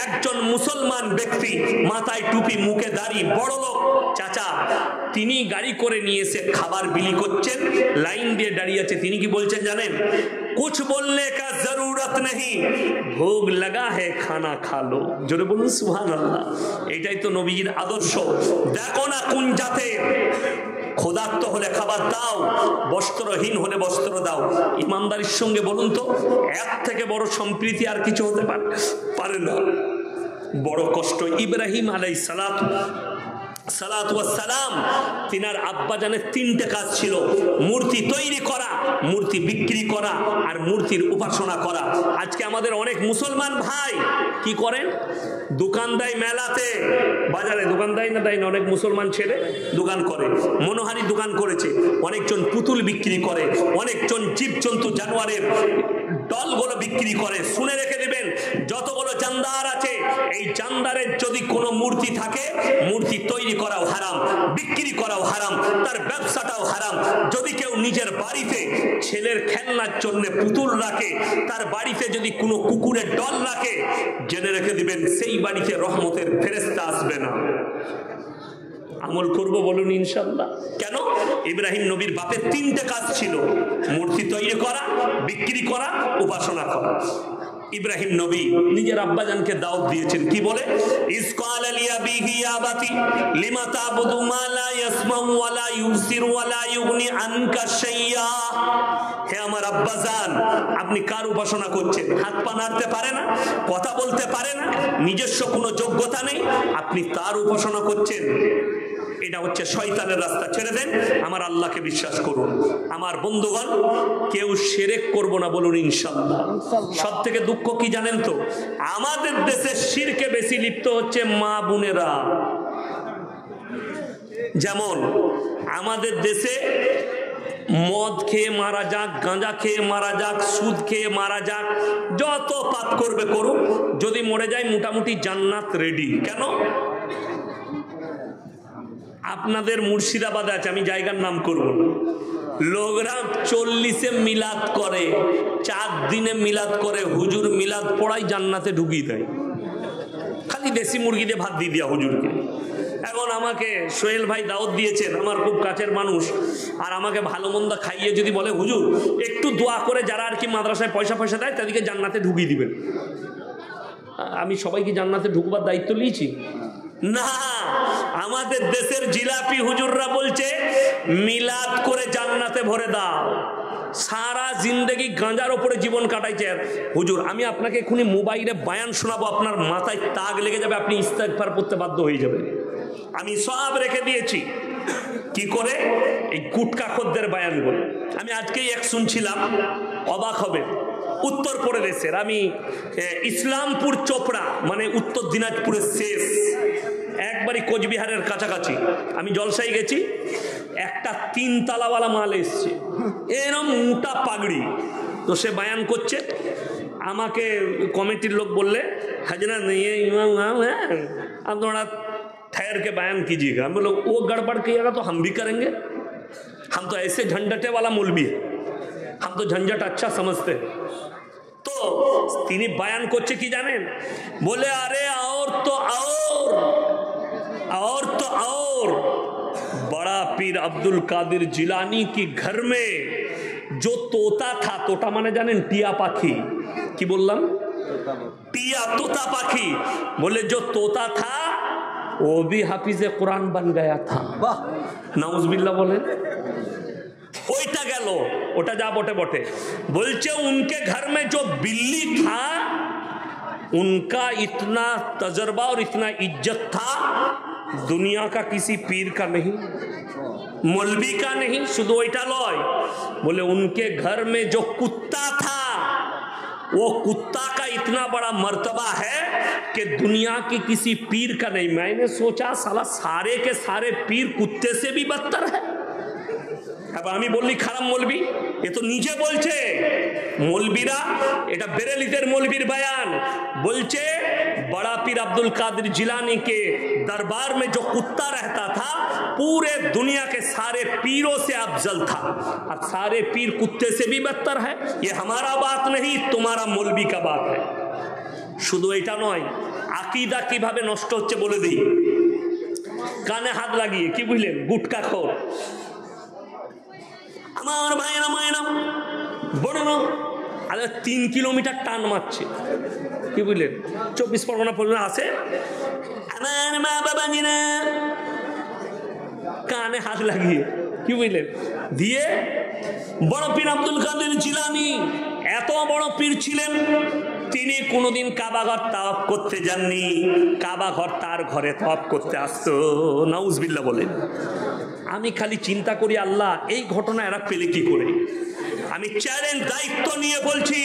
একজন মুসলমান ব্যক্তি, মাথায় টুপি, মুখে দাড়ি, বড় লোক চাচা, তিনি গাড়ি করে নিয়ে এসে খাবার বিলি করছেন, লাইন দিয়ে দাঁড়িয়ে আছে। তিনি কি বলছেন জানেন? कुछ बोलने का जरूरत नहीं, भोग लगा है खाना खा लो। জোরে বলুন সুবহানাল্লাহ। এটাই তো নবীর আদর্শ। দেখো না কোন জাতে, ক্ষুধার্ত হলে খাবার দাও, বস্ত্রহীন হলে বস্ত্র দাও। ইমানদারির সঙ্গে বলুন তো, এর থেকে বড় সম্প্রীতি আর কিছু হতে পারে না। বড় কষ্ট। ইব্রাহিম আলাইহিস সালাম, তিনার আব্বাজানের 3টে কাজ ছিল, মূর্তি তৈরি করা, মূর্তি বিক্রি করা, আর মূর্তির উপাসনা করা। আজকে আমাদের অনেক মুসলমান ভাই কি করেন? দোকান দেয় মেলাতে, বাজারে দোকান দেয় না, দেয় না, অনেক মুসলমান ছেলে দোকান করে, মনোহারি দোকান করেছে, অনেকজন পুতুল বিক্রি করে, অনেকজন জীবজন্তু জানোয়ারের দলগুলো বিক্রি করে। শুনে রেখে দেবেন, যতগুলো জানদার আছে, এই জানদারের যদি কোনো মূর্তি থাকে, মূর্তি তৈরি করাও হারাম, বিক্রি করাও হারাম, তার ব্যবসাটাও হারাম। যদি কেউ নিজের বাড়িতে ছেলের খেলনার জন্য পুতুল রাখে, তার বাড়িতে যদি কোনো কুকুরের দল রাখে, জেনে রেখে দিবেন সেই বাড়িতে রহমতের ফেরেশতা আসবে না। আমল করব বলুন ইনশাআল্লাহ। কেন? ইব্রাহিম নবীর বাপের 3টে কাজ ছিল, মূর্তি তৈরি করা, বিক্রি করা, উপাসনা করা। ইব্রাহিম নবী নিজের আব্বাজানকে দাওয়াত দিয়েছেন, কি বলে? ইসকাল আলিয়া বিহি আবাতি লিমা তাবুদু মা লা ইয়াসমাউ ওয়া লা ইউবসিরু ওয়া লা ইউগনি আনকা শাইয়া। হে আমার আব্বাজান, আপনি কার উপাসনা করছেন? হাত পা নাড়তে পারে না, কথা বলতে পারে না, নিজস্ব কোনো যোগ্যতা নেই, আপনি তার উপাসনা করছেন। এটা হচ্ছে শয়তানের রাস্তা, ছেড়ে দেন, আমার আল্লাহকে বিশ্বাস করুন। আমার বন্ধুগণ, কেউ শিরক করব না বলুন ইনশাআল্লাহ। সব থেকে দুঃখ কি জানেন তো? আমাদের দেশে শিরকে বেশি লিপ্ত হচ্ছে মা বোনেরা। যেমন আমাদের দেশে মদ খেয়ে মারা যাক, গাঁজা খেয়ে মারা যাক, সুদ খেয়ে মারা যাক, যত পাপ করবে করুক, যদি মরে যায় মোটামুটি জান্নাত রেডি। কেন? আপনাদের মুর্শিদাবাদে আছে, আমি জায়গার নাম করব না, লোকরা 40-এ মিলাদ করে, 4 দিনে মিলাদ করে, হুজুর মিলাদ পড়াই জান্নাতে ঢুকিয়ে দেয়, খালি দেশি মুরগি দিয়ে ভাত দিয়ে দেওয়া হুজুরকে। এখন আমাকে সোহেল ভাই দাওয়াত দিয়েছেন, আমার খুব কাছের মানুষ, আর আমাকে ভালো মন্দ খাইয়ে যদি বলে হুজুর একটু দোয়া করে যারা আর কি মাদ্রাসায় পয়সা দেয় তাদেরকে জান্নাতে ঢুকিয়ে দিবেন, আমি সবাইকে জান্নাতে ঢুকবার দায়িত্ব নিয়েছি না। আমাদের দেশের জিলাপি হুজুররা বলছে মিলাদ করে জান্নাতে ভরে দাও। সারা জিন্দেগি গাঁজার ওপরে জীবন কাটাইছে হুজুর। আমি আপনাকে এক্ষুনি মোবাইলে বয়ান শোনাবো, আপনার মাথায় তাগ লেগে যাবে, আপনি ইস্তেগফার করতে বাধ্য হয়ে যাবেন। আমি সব রেখে দিয়েছি কি করে, এই গুটকাখোরদের বয়ানগুলো। আমি আজকেই এক শুনছিলাম, অবাক হবে, উত্তরপ্রদেশের, আমি ইসলামপুর চোপড়া মানে উত্তর দিনাজপুরের শেষ, একবারই কোচবিহারের কাছাকাছি আমি জলসায় গেছি। একটা 3 তালাওয়ালা মাল এসছে, এরম মোটা পাগড়ি, তো সে বয়ান করছে। আমাকে কমিটির লোক বললে হাজরা নিয়ে इमाम है आप थोड़ा ठहर के बयान कीजिएगा। हम बोलो वो गड़बड़ किएगा तो हम भी करेंगे, हम तो ऐसे झंझटे वाला मौलवी है, हम तो झंझट अच्छा समझते हैं। तो তিনি বয়ান করছে কি জানেন, বলে আরে और तो और बड़ा पीर अब्दुल कादिर जिलानी के घर में जो तोता था, तोता माने जानेन टिया पाखी, की बोललाम टिया तोता पाखी, बोले जो तोता था वो भी हाफिजे कुरान बन गया था। नाउजुबिल्लाह बोले ওইটা গেল, ওটা যা বটে বটে। বলছে उनके घर में जो बिल्ली था उनका इतना तजर्बा और इतना इज्जत था, दुनिया का किसी पीर का नहीं, मौलवी का नहीं। शुद्ध ওইটা লয়, बोले उनके घर में जो कुत्ता था वो कुत्ता का इतना बड़ा मर्तबा है कि दुनिया की किसी पीर का नहीं। मैंने सोचा साला सारे के सारे पीर कुत्ते से भी बदतर है। अब আমি বললি খারাপ মৌলবি, এ তো নিজে বলছে। মৌলবীরা, এটা বেরেলিদের মৌলবীর বয়ান, বলছে बड़ा पीर अब्दुल कादिर जिलानी के दरबार में जो कुत्ता रहता था पूरे दुनिया के सारे पीरों से अफजल था। अब सारे पीर कुत्ते से भी बदतर है, ये हमारा बात नहीं, तुम्हारा मौलवी का बात है। শুধু এটা নয়, আকীদা কিভাবে নষ্ট হচ্ছে বলে দিই, কানে হাত লাগিয়ে, কি বুঝলেন, গুটকাখোর আমার ভাইরা মায়েরা বড় না, আরে 3 কিলোমিটার টান মারছে, কি বুঝলেন, 24 পরগনা পর্যন্ত আসে। আমার মা বাবা নিনা কানে হাত লাগিয়ে, কি বুঝলেন, দিয়ে বড় পীর আব্দুল কাদের জিলানী এত বড় পীর ছিলেন, তিনি কোনোদিন কাবাঘর তাওয়াফ করতে যাননি, কাবাঘর তার ঘরে তাওয়াফ করতে আসতো। নাউজুবিল্লাহ বলেন। আমি খালি চিন্তা করি আল্লাহ এই ঘটনা এরা পেলে কি করে। আমি চ্যালেঞ্জ দায়িত্ব নিয়ে বলছি,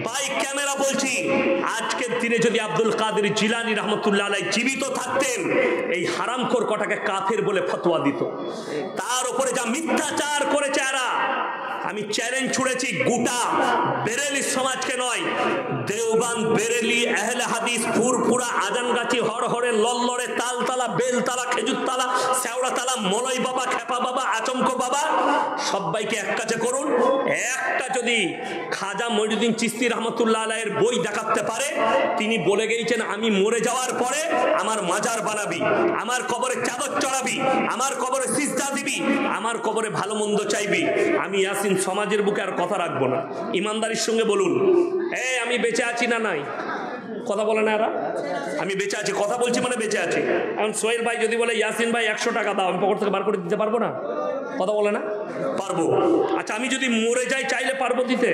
বাই ক্যামেরা বলছি, আজকের দিনে যদি আব্দুল কাদের জিলানী রহমতুল্লাহ আলাইহি জীবিত থাকতেন, এই হারামখোর কটাকে কাফের বলে ফতোয়া দিত। তার উপরে যা মিথ্যাচার করেছে এরা, আমি চ্যালেঞ্জ ছুড়েছি গোটা বেরেলি সমাজকে নয়, দেওবান্দ, বেরেলি, আহলে হাদিস, ফুরফুরা, আজানগাছি, হরহরে, লল্লরে, তালতলা, বেলতলা, খেজুরতলা, শেওড়াতলা, মলয় বাবা, খেপা বাবা, আচমকো বাবা, সবাইকে এক কাছে করুন। একটা যদি খাজা মঈনুদ্দিন চিশতি রহমতুল্লাহ আলাইহির বই দেখাতে পারে, তিনি বলে গিয়েছেন আমি মরে যাওয়ার পরে আমার মাজার বানাবি, আমার কবরে চাদর চড়াবি, আমার কবরে সিজদা দিবি, আমার কবরে ভালো মন্দ চাইবি, আমি ইয়াসিন সমাজের বুকে আর কথা রাখবো না। ইমানদারির সঙ্গে বলুন, আমি বেঁচে আছি না নাই, কথা বলে না এরা, আমি বেঁচে আছি, কথা বলছি মানে বেঁচে আছি। এখন সোহেল ভাই যদি বলে ইয়াসিন ভাই 100 টাকা দাও, আমি পকেট থেকে বার করে দিতে পারবো না, কথা বলে না, পারবো। আচ্ছা আমি যদি মরে যাই চাইলে পারবো দিতে,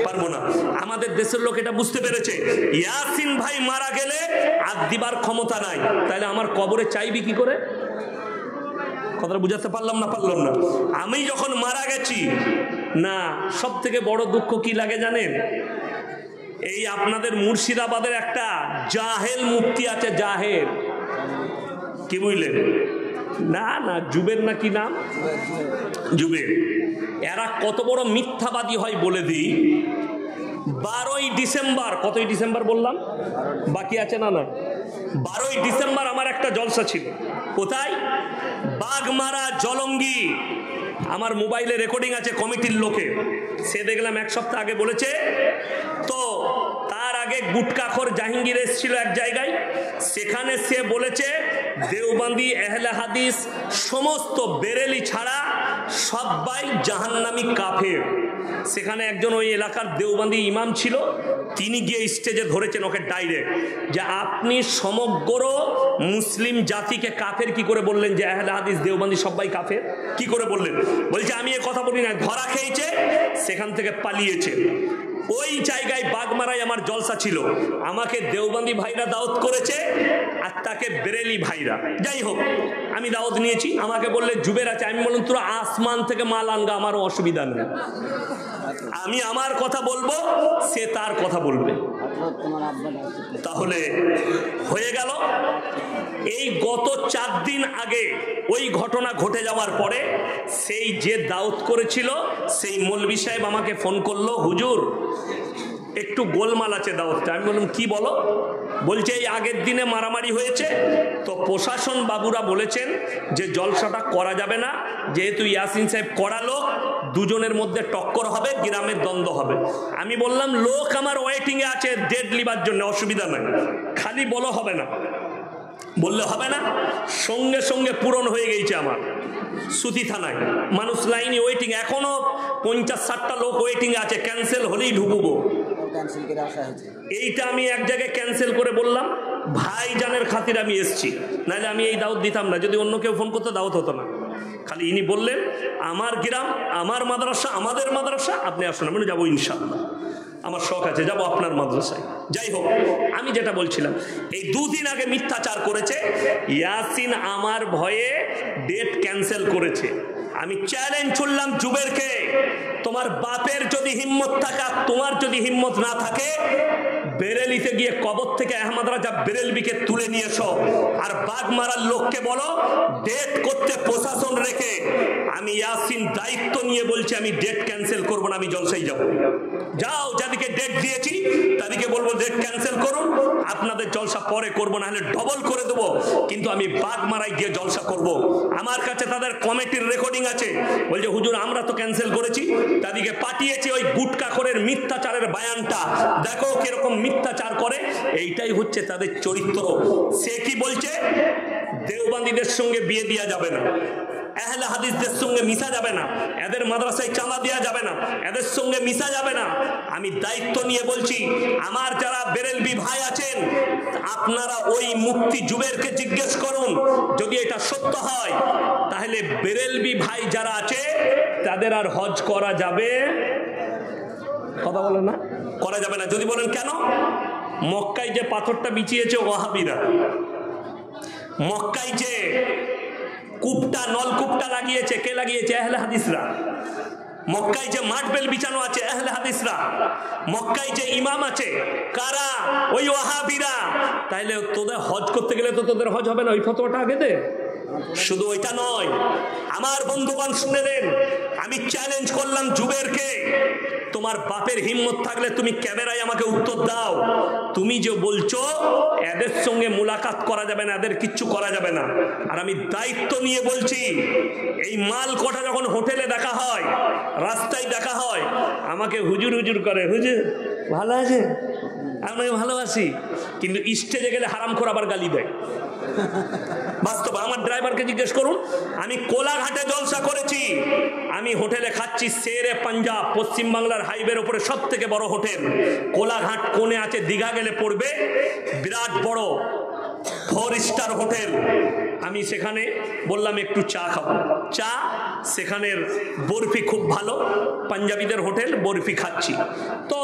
পারবো না। আমাদের দেশের লোক এটা বুঝতে পেরেছে, ইয়াসিন ভাই মারা গেলে আর দিবার ক্ষমতা নাই, তাহলে আমার কবরে চাইবি কি করে, কথাটা বুঝাতে পারলাম না, পারলাম না। আমি যখন মারা গেছি না, সব থেকে বড় দুঃখ কি লাগে জানেন, এই আপনাদের মুর্শিদাবাদের একটা জাহেল মুফতি আছে, জাহেল, কি বুঝলেন, না না জুবের না কি নাম, জুবের, এরা কত বড় মিথ্যাবাদী হয় বলে দিই। 12ই ডিসেম্বর, কতই ডিসেম্বর বললাম, বাকি আছে না না, 12ই ডিসেম্বর আমার একটা জলসা ছিল, কোথায়, বাগমারা জলঙ্গি। আমার মোবাইলে রেকর্ডিং আছে কমিটির লোকে, সে দেখলাম 1 সপ্তাহ আগে বলেছে। তো তার আগে গুটকাখোর জাহাঙ্গীর এসেছিল এক জায়গায়, সেখানে সে বলেছে দেওবন্দি আহলে হাদিস সমস্ত বেরেলি ছাড়া সবাই জাহান্নামী কাফের। সেখানে একজন ওই এলাকার দেওবন্দি ইমাম ছিল, তিনি গিয়ে স্টেজে ধরেছেন ওকে ডাইরেক্ট, যে আপনি সমগ্র মুসলিম জাতিকে কাফের কি করে বললেন, যে আহলে হাদিস দেওবন্দি সবাই কাফের কি করে বললেন? বলছে আমি এ কথা বলি না, ধরা খেয়েছে, সেখান থেকে পালিয়েছে। ওই জায়গায় বাগমারায় আমার জলসা ছিল, আমাকে দেওবন্দি ভাইরা দাওয়াত করেছে আর তাকে বেরেলি ভাইরা, যাই হোক আমি দাওয়াত নিয়েছি। আমাকে বললে জুবের আছে, আমি বললাম তোরা আসমান থেকে মাল আনগা, আমারও অসুবিধা নেই, আমি আমার কথা বলবো, সে তার কথা বলবে। তাহলে হয়ে গেল। এই গত 4 দিন আগে ওই ঘটনা ঘটে যাওয়ার পরে সেই যে দাওয়াত করেছিল সেই মৌলভী সাহেব আমাকে ফোন করলো, হুজুর একটু গোলমাল আছে দাওয়াতটা। আমি বললাম কি বলো? বলছে এই আগের দিনে মারামারি হয়েছে, তো প্রশাসন বাবুরা বলেছেন যে জলসাটা করা যাবে না, যেহেতু ইয়াসিন সাহেব করালো, দুজনের মধ্যে টক্কর হবে, গ্রামের দ্বন্দ্ব হবে। আমি বললাম লোক আমার ওয়েটিংয়ে আছে ডেট লিবার জন্য, অসুবিধা নাই, খালি বলো হবে না, বললে হবে না। সঙ্গে সঙ্গে পূরণ হয়ে গেছে আমার সুতি থানায়, মানুষ লাইনে ওয়েটিং, এখনো 50-60টা লোক ওয়েটিং আছে, ক্যান্সেল হলেই ঢুকবো। এইটা আমি এক জায়গায় ক্যান্সেল করে বললাম ভাইজানের খাতির আমি এসছি, নাহলে আমি এই দাওয়াত দিতাম না। যদি অন্য কেউ ফোন করতো দাওয়াত হতো না। খালি ইনি বললেন আমার গ্রাম, আমার মাদ্রাসা, আমাদের মাদ্রাসা, আপনি আসুন। আমি যাবো ইনশাআল্লাহ, আমার শখ আছে, যাবো আপনার মাদ্রাসায়। যাই হোক, আমি যেটা বলছিলাম, এই 2 দিন আগে মিথ্যাচার করেছে ইয়াসিন, আমার ভয়ে ডেট ক্যান্সেল করেছে। আমি চ্যালেঞ্জ করলাম জুবেরকে, তোমার বাপের যদি হিম্মত থাকে, তোমার যদি হিম্মত না থাকে, বেরেলিতে গিয়ে কবর থেকে আহমদ রাজা বেরেলবিকে তুলে নিয়ে এসো, আর বাগমারার লোককে বলো ডেট করতে প্রশাসন রেখে। আমি ইয়াসিন দায়িত্ব নিয়ে বলছি, আমি ডেট ক্যান্সেল করবো না, আমি জলসাই যাবো। যাও, যাদেরকে ডেট দিয়েছি তাদেরকে বলবো ডেট ক্যান্সেল করুন, আপনাদের জলসা পরে করবো, না হলে ডবল করে দেবো, কিন্তু আমি বাগমারায় গিয়ে জলসা করব। আমার কাছে তাদের কমিটির রেকর্ডিং আছে, বলছে হুজুর আমরা তো ক্যান্সেল করেছি, তাদেরকে পাঠিয়েছে ওই গুটকাখোরের মিথ্যাচারের বয়ানটা, দেখো কিরকম মিথ্যাচার করে, এইটাই হচ্ছে তাদের চরিত্র। সে কি বলছে, দেওবন্দীদের সঙ্গে বিয়ে দেওয়া যাবে না, আহলে হাদিসদের সঙ্গে মিশা যাবে না, এদের মাদ্রাসায় চাঁদা দেওয়া যাবে না, এদের সঙ্গে মিশা যাবে না। আমি দায়িত্ব নিয়ে বলছি, আমার যারা বেরেলবি ভাই আছেন, আপনারা ওই মুফতি জুবেরকে জিজ্ঞেস করুন, যদি এটা সত্য হয় তাহলে বেরেলবি ভাই যারা আছে তাদের আর হজ করা যাবে, কথা বলেন না, করা যাবে না। যদি বলেন কেন, মক্কায় যে পাথরটা বিছিয়েছে ওয়াহাবিরা, মক্কায় যে কূপটা, নলকূপটা লাগিয়েছে, কে লাগিয়েছে? আহলে হাদিসরা। মক্কায় যে মাঠবেল বিছানো আছে, আহলে হাদিসরা। মক্কায় যে ইমাম আছে, কারা? ওই ওয়াহাবিরা। তাইলে তোদের হজ করতে গেলে তো তোদের হজ হবে না, ওই ফতোয়াটা আগে দে। শুধু ওইটা নয়, আমার বন্ধুগণ শুনে দেন, আমি চ্যালেঞ্জ করলাম জুবেরকে, তোমার বাপের হিম্মত থাকলে তুমি ক্যামেরায় আমাকে উত্তর দাও, তুমি যে বলছো এদের সঙ্গে মুলাকাত করা যাবে না, এদের কিচ্ছু করা যাবে না, আর আমি দায়িত্ব নিয়ে বলছি, এই মাল কটা যখন হোটেলে দেখা হয়, রাস্তায় দেখা হয়, আমাকে হুজুর হুজুর করে, হুজুর ভালো আছে, আপনাকে ভালোবাসি, কিন্তু স্টেজে গেলে হারামখোর আবার গালি দেয়। বাস্তব, আমার ড্রাইভারকে জিজ্ঞেস করুন, আমি কোলাঘাটে জলসা করেছি, আমি হোটেলে খাচ্ছি শেরে পাঞ্জাব, পশ্চিমবাংলার হাইওয়ের উপরে সব থেকে বড় হোটেল, কোলাঘাট কোণে আছে, দীঘা গেলে পড়বে, বিরাট বড় 4 স্টার হোটেল। আমি সেখানে বললাম একটু চা খাবো, চা, সেখানের বরফি খুব ভালো, পাঞ্জাবিদের হোটেল, বরফি খাচ্ছি। তো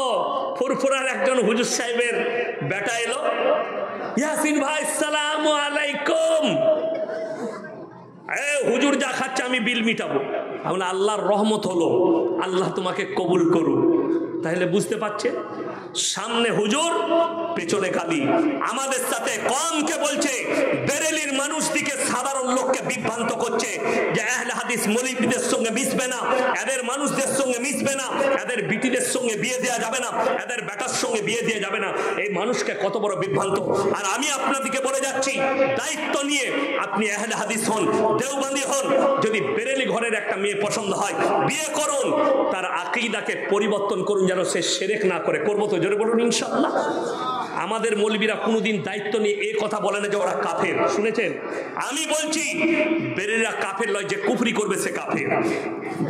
ফুরফুরার একজন হুজুর সাহেবের বেটা এলো, ইয়াসিন ভাই আসসালামু আলাইকুম, হুজুর যা খাচ্ছে আমি বিল মিটাবো। আমরা আল্লাহর রহমত হলো, আল্লাহ তোমাকে কবুল করুন। তাহলে বুঝতে পারছেন, সামনে হুজুর, পেছনে কালি। আমাদের সাথে কমকে বলছে, বেরেলির মানুষ দিকে সাধারণ লোককে বিভ্রান্ত করছে যে আহলে হাদিস মৌলবীদের সঙ্গে মিশবে না, এদের মানুষদের সঙ্গে মিশবে না, এদের বিটিদের সঙ্গে বিয়ে দেওয়া যাবে না, এদের বেটার সঙ্গে বিয়ে দেওয়া যাবে না। এই মানুষকে কত বড় বিভ্রান্ত। আর আমি আপনাদেরকে বলে যাচ্ছি, দায়িত্ব নিয়ে আপনি আহলে হাদিস হন, দেওবন্দি হন, যদি বেরেলি ঘরের একটা মেয়ে পছন্দ হয়, বিয়ে করুন, তার আকীদাকে পরিবর্তন করুন, যেন সে শিরক না করে। করবো তো? জোরে বলুন ইনশাআল্লাহ। আমাদের মৌলবীরা কোনোদিন দায়িত্ব নিয়ে এই কথা বলে না যে ওরা কাফের, শুনেছেন? আমি বলছি বেরেলিরা কাফের নয়, যে কুফরি করবে সে কাফের।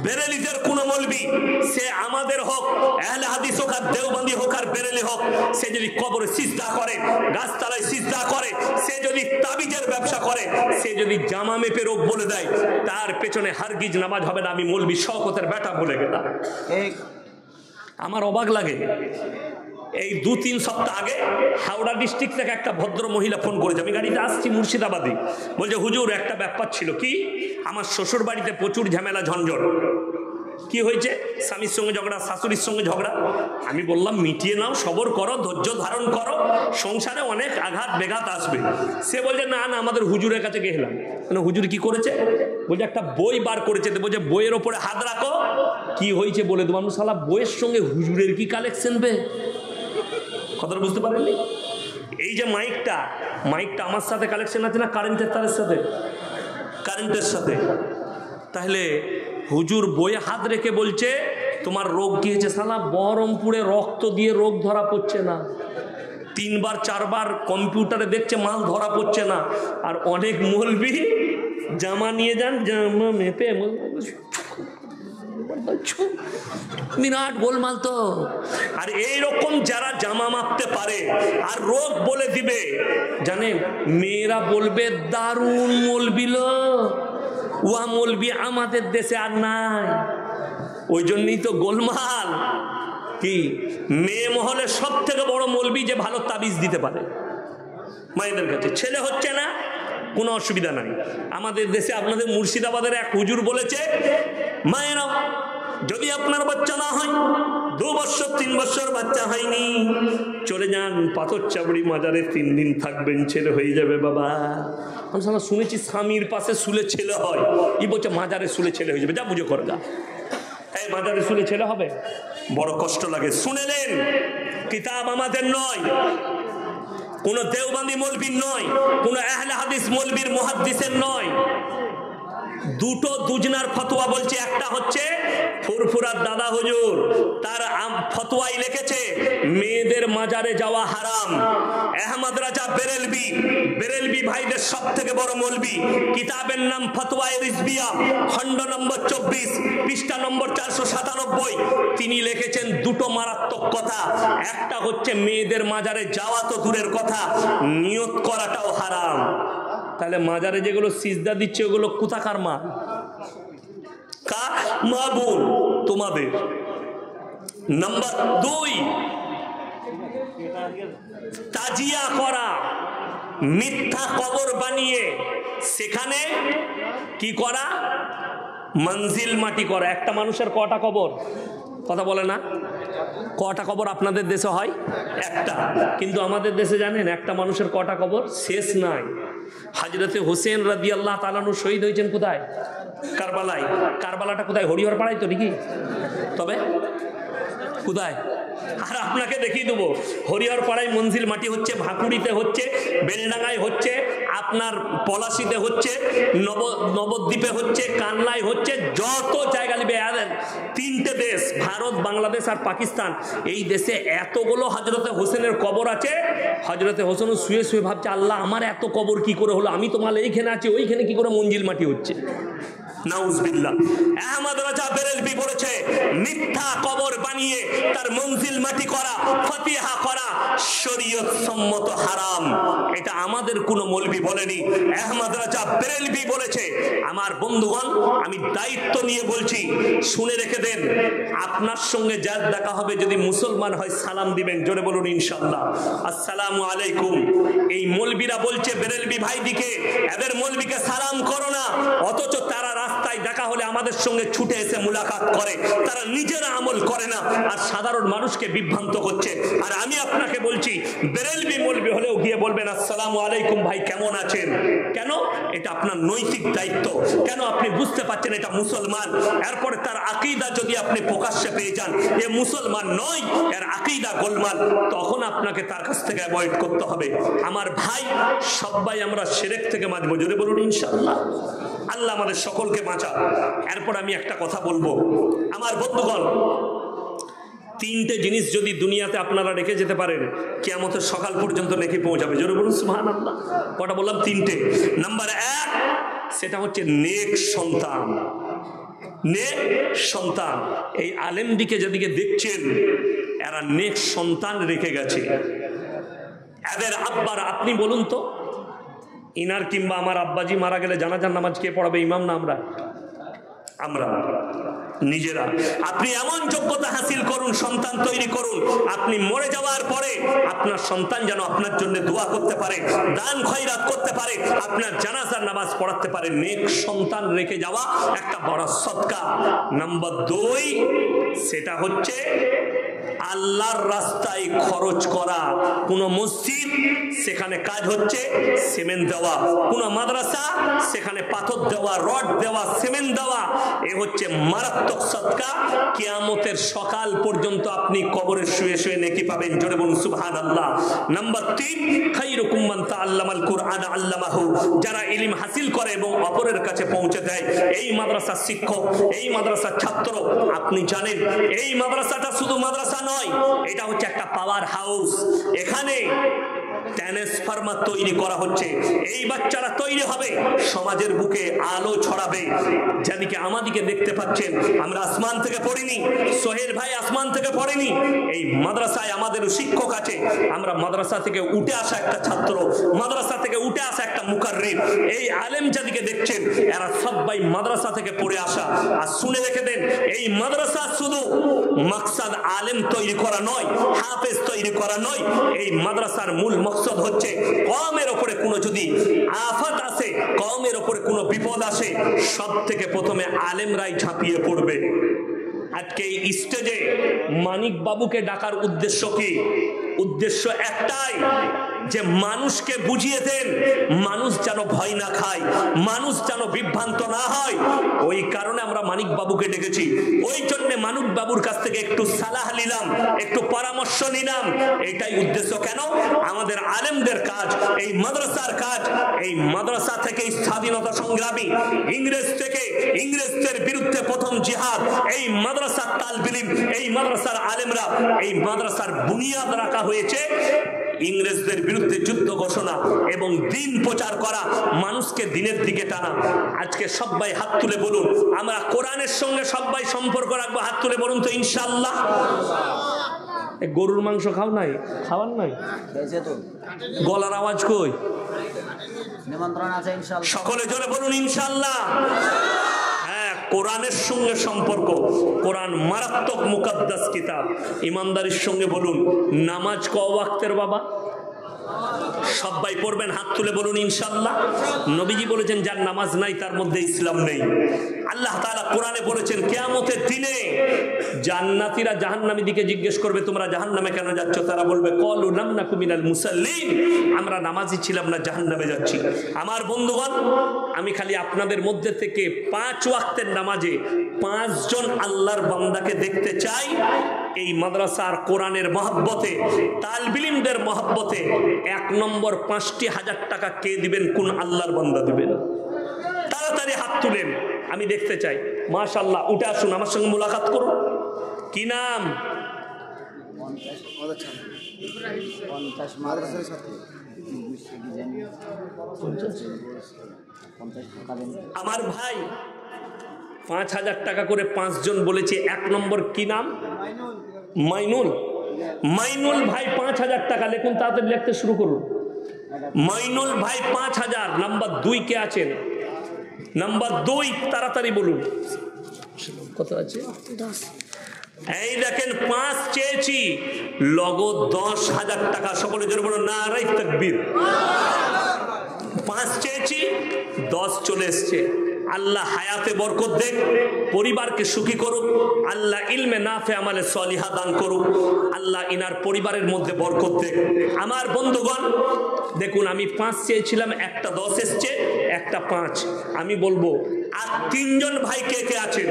বেরেলিদের কোন মৌলবী, সে আমাদের হোক, আহলে হাদিস হোক, আর দেওবন্দি হোক, আর বেরেলি হোক, সে যদি কবরে সিজদা করে, গাছতলায় সিজদা করে, সে যদি তাবিজের ব্যবসা করে, সে যদি জামা মেপে রোগ বলে দেয়, তার পেছনে হারগিজ নামাজ হবে না। আমি মৌলবী শওকতের বেটা বলে গেলাম। আমার অবাক লাগে, এই 2-3 সপ্তাহ আগে হাওড়া ডিস্ট্রিক্ট থেকে একটা ভদ্র মহিলা ফোন করেছে। আমি গাড়িতে আসছি মুর্শিদাবাদে, বলছে হুজুর একটা ব্যাপার ছিল। কি? আমার শ্বশুর বাড়িতে প্রচুর ঝামেলা ঝঞ্ঝট। কি হয়েছে? স্বামীর সঙ্গে ঝগড়া, শাশুড়ির সঙ্গে ঝগড়া। আমি বললাম মিটিয়ে নাও, সবর করো, ধৈর্য ধারণ করো, সংসারে অনেক আঘাত বেঘাত আসবে। সে বলছে না না, আমাদের হুজুরের কাছে গেলাম। হুজুর কি করেছে? বলছে একটা বই বার করেছে, বলছে বইয়ের ওপরে হাত রাখো, কি হয়েছে বলে দেবো। আমি শালা বইয়ের সঙ্গে হুজুরের কি কালেকশন বে? কথাটা বুঝতে পারেননি? এই যে মাইকটা আমার সাথে কালেকশন আছে না কারেন্টের তারের সাথে? কারেন্টের সাথে। তাহলে হুজুর বইয়ে হাত রেখে বলছে তোমার রোগ কি হয়েছে? শালা বহরমপুরে রক্ত দিয়ে রোগ ধরা পড়ছে না, 3বার 4বার কম্পিউটারে দেখছে মাল ধরা পড়ছে না। আর অনেক মৌলবি জামা নিয়ে যান, জামা মেপে বিরাট গোলমাল তো। আর এইরকম যারা জামা মাপতে পারে আর রোগ বলে দিবে, জানেন মেয়েরা বলবে দারুণ মৌলবি লো, ওয়া মৌলবি আমাদের দেশে আর নাই। ওই জন্যই তো গোলমাল। কি মেয়ে মহলে সব থেকে বড় মৌলবি যে ভালো তাবিজ দিতে পারে মায়েদের কাছে। ছেলে হচ্ছে না, কোনো অসুবিধা নাই। আমাদের দেশে আপনাদের মুর্শিদাবাদের এক হুজুর বলেছে, মায়েরা যদি আপনার বাচ্চা না হয়, 2 বছর 3 বছর বাচ্চা হয়নি, চলে যান পাথর চাবড়ি মাজারে 3 দিন থাকবেন, ছেলে হয়ে যাবে বাবা। আমি সালা শুনেছি স্বামীর পাশে শুলে ছেলে হয়, ই বলছে মাজারে শুলে ছেলে হয়ে যাবে। যা বুঝো করগা, এই মাজারে শুলে ছেলে হবে? বড় কষ্ট লাগে। শুনে নেন, কিতাব আমাদের নয়, কোন দেওবন্দি মৌলবীর নয়, কোন আহলে হাদিস মৌলবীর মুহাদ্দিসের নয়। দুটো দুজনার ফতোয়া বলছে। একটা হচ্ছে ফুরফুরার দাদা হুজুর, তার ফতোয়াই লিখেছে মেয়েদের মাজারে যাওয়া হারাম। আহমদ রাজা বেরেলবি ভাইদের সব থেকে বড় মৌলবি, কিতাবের নাম ফতোয়ায়ে রিজভিয়া, খণ্ড নম্বর 24, পৃষ্ঠা নম্বর 497। তিনি লিখেছেন দুটো মারাত্মক কথা। একটা হচ্ছে মেয়েদের মাজারে যাওয়া তো দূরের কথা, নিয়ত করাটাও হারাম। তাহলে মাজারে যেগুলো সিজদা দিচ্ছে ওগুলো কোথাকার মা? মা বোন তোমাদের। নাম্বার 2, তাজিয়া করা, মিথ্যা কবর বানিয়ে সেখানে কি করা? মঞ্জিল মাটি করা। একটা মানুষের কটা কবর? কথা বলে না? কটা কবর আপনাদের দেশে হয়? একটা। কিন্তু আমাদের দেশে জানেন একটা মানুষের কটা কবর? শেষ নাই। হযরতে হোসেন রাদিয়াল্লাহু তাআলা আনহু শহীদ হয়েছেন কোথায়? কারবালায়। কারবালাটা কোথায়? হরিহর পাড়ায় তো নাকি? তবে কোথায়? আর আপনাকে দেখিয়ে দেবো, হরিহর পাড়ায় মঞ্জিল মাটি হচ্ছে, ভাকুড়িতে হচ্ছে, বেলডাঙ্গায় হচ্ছে, আপনার পলাশিতে হচ্ছে, নবদ্বীপে হচ্ছে, কানলায় হচ্ছে, যত জায়গা নিবে। 3টে দেশ, ভারত, বাংলাদেশ আর পাকিস্তান, এই দেশে এতগুলো হযরতে হোসেনের কবর আছে। হযরতে হোসেন শুয়ে শুয়ে ভাবছে, আল্লাহ আমার এত কবর কি করে হলো? আমি তো মাল এইখানে আছি, ওইখানে কি করে মঞ্জিল মাটি হচ্ছে? নাউজুবিল্লাহ। আহমদ রাজা বেরেলভি বলেছে মিথ্যা কবর বানিয়ে তার মঞ্জিল মাটি করা, ফাতিহা করা শরীয়ত সম্মত হারাম। এটা আমাদের কোনো মৌলবি বলেনি, আহমদ রাজা বেরেলভি বলেছে। আমার বন্ধুগণ, আমি দায়িত্ব নিয়ে বলছি, শুনে রেখে দেন। আপনার সঙ্গে যার দেখা হবে যদি মুসলমান হয় সালাম দিবেন, জোরে বলুন ইনশাআল্লাহ, আসসালামু আলাইকুম। এই মৌলবিরা বলছে বেরেলভি ভাইদিকে, এদের মৌলবিকে সালাম করো না, অথচ তারা রাস্তায় দেখা হলে আমাদের সঙ্গে ছুটে এসে মুলাকাত করে। তারা নিজেরা আমল করে না আর সাধারণ মানুষকে বিভ্রান্ত করছে। আর আমি আপনাকে বলছি, বেরেলভি মৌলবি হলেও গিয়ে বলবেন আসসালামু আলাইকুম ভাই, কেমন আছেন? কেন? এটা আপনার নৈতিক দায়িত্ব। কেন? আপনি বুঝতে পারছেন এটা মুসলমান। এরপরে তার আকীদা যদি আপনি প্রকাশ্যে পেয়ে যান এ মুসলমান নয়, এর আকীদা গোলমাল, তখন আপনাকে তার কাছ থেকে অ্যাভয়েড করতে হবে। আমার ভাই, সবাই আমরা শিরক থেকে বাঁচবো, জোরে বলুন ইনশাআল্লাহ। আল্লাহ আমাদের সকলকে বাঁচা। এরপর আমি একটা কথা বলবো, আমার বন্ধুগণ, তিনটে জিনিস যদি দুনিয়াতে আপনারা রেখে যেতে পারেন, কিয়ামতের সকাল পর্যন্ত নেকি পৌঁছাবে। জোরে বলুন সুবহানাল্লাহ। কটা বললাম? তিনটে। নাম্বার 1, সেটা হচ্ছে নেক সন্তান। নেক সন্তান। এই আলেমদিকে যেদিকে দেখছেন, এরা নেক সন্তান রেখে গেছে। এদের আব্বার, আপনি বলুন তো, ইনার কিংবা আমার আব্বাজি মারা গেলে জানাজার নামাজ কে পড়াবে? ইমাম না আমরা? আমরা নিজেরা। আপনি এমন যোগ্যতা হাসিল করুন, সন্তান তৈরি করুন, আপনি মরে যাওয়ার পরে আপনার সন্তান যেন আপনার জন্য দোয়া করতে পারে, দান খয়রাত করতে পারে, আপনার জানাজার নামাজ পড়াতে পারে। নেক সন্তান রেখে যাওয়া একটা বড় সদকা। নাম্বার 2, সেটা হচ্ছে আল্লাহর রাস্তায় খরচ করা। কোন মসজিদ, সেখানে কাজ হচ্ছে সিমেন্ট দেওয়া। কোন মাদ্রাসা, সেখানে পাথর দেওয়া, রড দেওয়া, সিমেন্ট দেওয়া। এ হচ্ছে মারাত্মক সদকা। কিয়ামতের সকাল পর্যন্ত আপনি কবরে শুয়ে শুয়ে নেকি পাবেন। জোরে বলুন সুবহানাল্লাহ। নাম্বার 3, খায়রুকুম মান তাআল্লামাল কুরআন আল্লামাহু। যারা ইলম হাসিল করে এবং অপরের কাছে পৌঁছে দেয়। এই মাদ্রাসার শিক্ষক, এই মাদ্রাসার ছাত্র, আপনি জানেন এই মাদ্রাসাটা শুধু মাদ্রাসা নয়, এটা হচ্ছে একটা পাওয়ার হাউস। এখানে ট্রান্সফরমার তৈরি করা হচ্ছে। এই বাচ্চারা তৈরি হবে, সমাজের বুকে আলো ছড়াবে। যেদিকে আমাদিকে দেখতে পাচ্ছেন, আমরা আসমান থেকে পড়িনি, সোহেল ভাই আসমান থেকে পড়েনি। এই মাদ্রাসায় আমাদের শিক্ষক আছে। আমরা মাদ্রাসা থেকে উঠে আসা একটা ছাত্র, মাদ্রাসা থেকে উঠে আসা একটা মুকাররির। এই আলেম যেদিকে দেখছেন, এরা সবাই মাদ্রাসা থেকে পড়ে আসা। আর শুনে রেখে দেন, এই মাদ্রাসা শুধু মাকসাদ আলেম তৈরি করা নয়, হাফেজ তৈরি করা নয়। এই মাদ্রাসার মূল মকসদ হচ্ছে কওমের উপরে কোনো যদি আফত আসে, কওমের উপরে কোনো বিপদ আসে, সব থেকে প্রথমে আলেমরাই ঝাঁপিয়ে পড়বে। আজকে এই স্টেজে মানিক বাবুকে ডাকার উদ্দেশ্য কি? উদ্দেশ্য একটাই, যে মানুষকে বুঝিয়ে দেন, মানুষ যেন ভয় না খায়, মানুষ যেন বিভ্রান্ত না হয়। ওই কারণে আমরা মানিক বাবুকে ডেকেছি। ওই জন্য মানিক বাবুর কাছ থেকে একটু সালাহ নিলাম, একটু পরামর্শ নিলাম। এটাই উদ্দেশ্য। কেন? আমাদের আলেমদের কাজ, এই মাদ্রাসার কাজ। এই মাদ্রাসা থেকে স্বাধীনতা সংগ্রামী, ইংরেজদের বিরুদ্ধে প্রথম জিহাদ, এই মাদ্রাসার তালবিল, এই মাদ্রাসার আলেমরা, এই মাদ্রাসার বুনিয়াদ রাখা হয়েছে। ইংরেজদের বিরুদ্ধে যুদ্ধ ঘোষণা এবং দিন প্রচার করা, মানুষকে দিনের দিকে টানা। আজকে সবাই হাত তুলে বলুন, আমরা কোরআনের সঙ্গে সবাই সম্পর্ক রাখবো। হাত তুলে বলুন তো ইনশাআল্লাহ। গরুর মাংস খাও নাই? খাওয়ার নাই? গলার আওয়াজ কই? নিমন্ত্রণ আছে ইনশাআল্লাহ। সকলে জোরে বলুন ইনশাআল্লাহ। হ্যাঁ, কোরআনের সঙ্গে সম্পর্ক। কোরআন মারাত্মক মুকাদ্দাস কিতাব। ইমানদারির সঙ্গে বলুন, নামাজ ক ওয়াক্তের বাবা? সবাই পড়বেন, হাত তুলে বলুন ইনশাআল্লাহ। নবীজি বলেছেন, যার নামাজ নাই তার মধ্যে ইসলাম নেই। আল্লাহ তাআলা কোরআনে বলেছেন, কিয়ামতের দিনে জান্নাতীরা জাহান্নামী দিকে জিজ্ঞেস করবে, তোমরা জাহান্নামে কেন যাচ্ছ? তারা বলবে, ক্বালু লাম নাকু মিনাল মুসাল্লিন, আমরা নামাজি ছিলাম না, জাহান্নামে যাচ্ছি। আমার বন্ধুগণ, আমি খালি আপনাদের মধ্যে থেকে 5 ওয়াক্তের নামাজে 5 জন আল্লাহর বান্দাকে দেখতে চাই। এই মাদ্রাসার কোরআনের মহব্বতে, তালবিল ইলমদের মহব্বতে 1 নম্বর 5,000 টাকা কে দিবেন? কোন আল্লাহর বান্দা দিবেন? তাড়াতাড়ি হাত তুলেন, আমি দেখতে চাই। মাশাআল্লাহ, উঠে আসুন, আমার সঙ্গে মুলাকাত করুন। কি নাম? আমার ভাই 5,000 টাকা করে 5 জন বলেছে। 1 নম্বর কি নাম? মাইনুল। মাইনুল ভাই 5,000 টাকা। লিখুন, তাড়াতাড়ি লিখতে শুরু করুন। মাইনুল ভাই 5,000। নাম্বার 2 কে আছেন? নাম্বার 2 তাড়াতাড়ি বলুন। কত আছে? 10। এই দেখেন, 5 চেয়েছি, লগদ 10,000 টাকা। সকলে জোরে বলুন নারে তাকবীর। 5 চেয়েছি, 10 চলে এসছে। আল্লাহ হায়াতে বরকত দেন, পরিবারকে সুখী করুক। আল্লাহ ইলমে নাফে আমালে সলিহা দান করুক। আল্লাহ ইনার পরিবারের মধ্যে বরকত দেন। আমার বন্ধুগণ দেখুন, আমি 5 চেয়েছিলাম, একটা 10 এসছে, একটা 5। আমি বলবো আর 3 জন ভাই কে কে আছেন?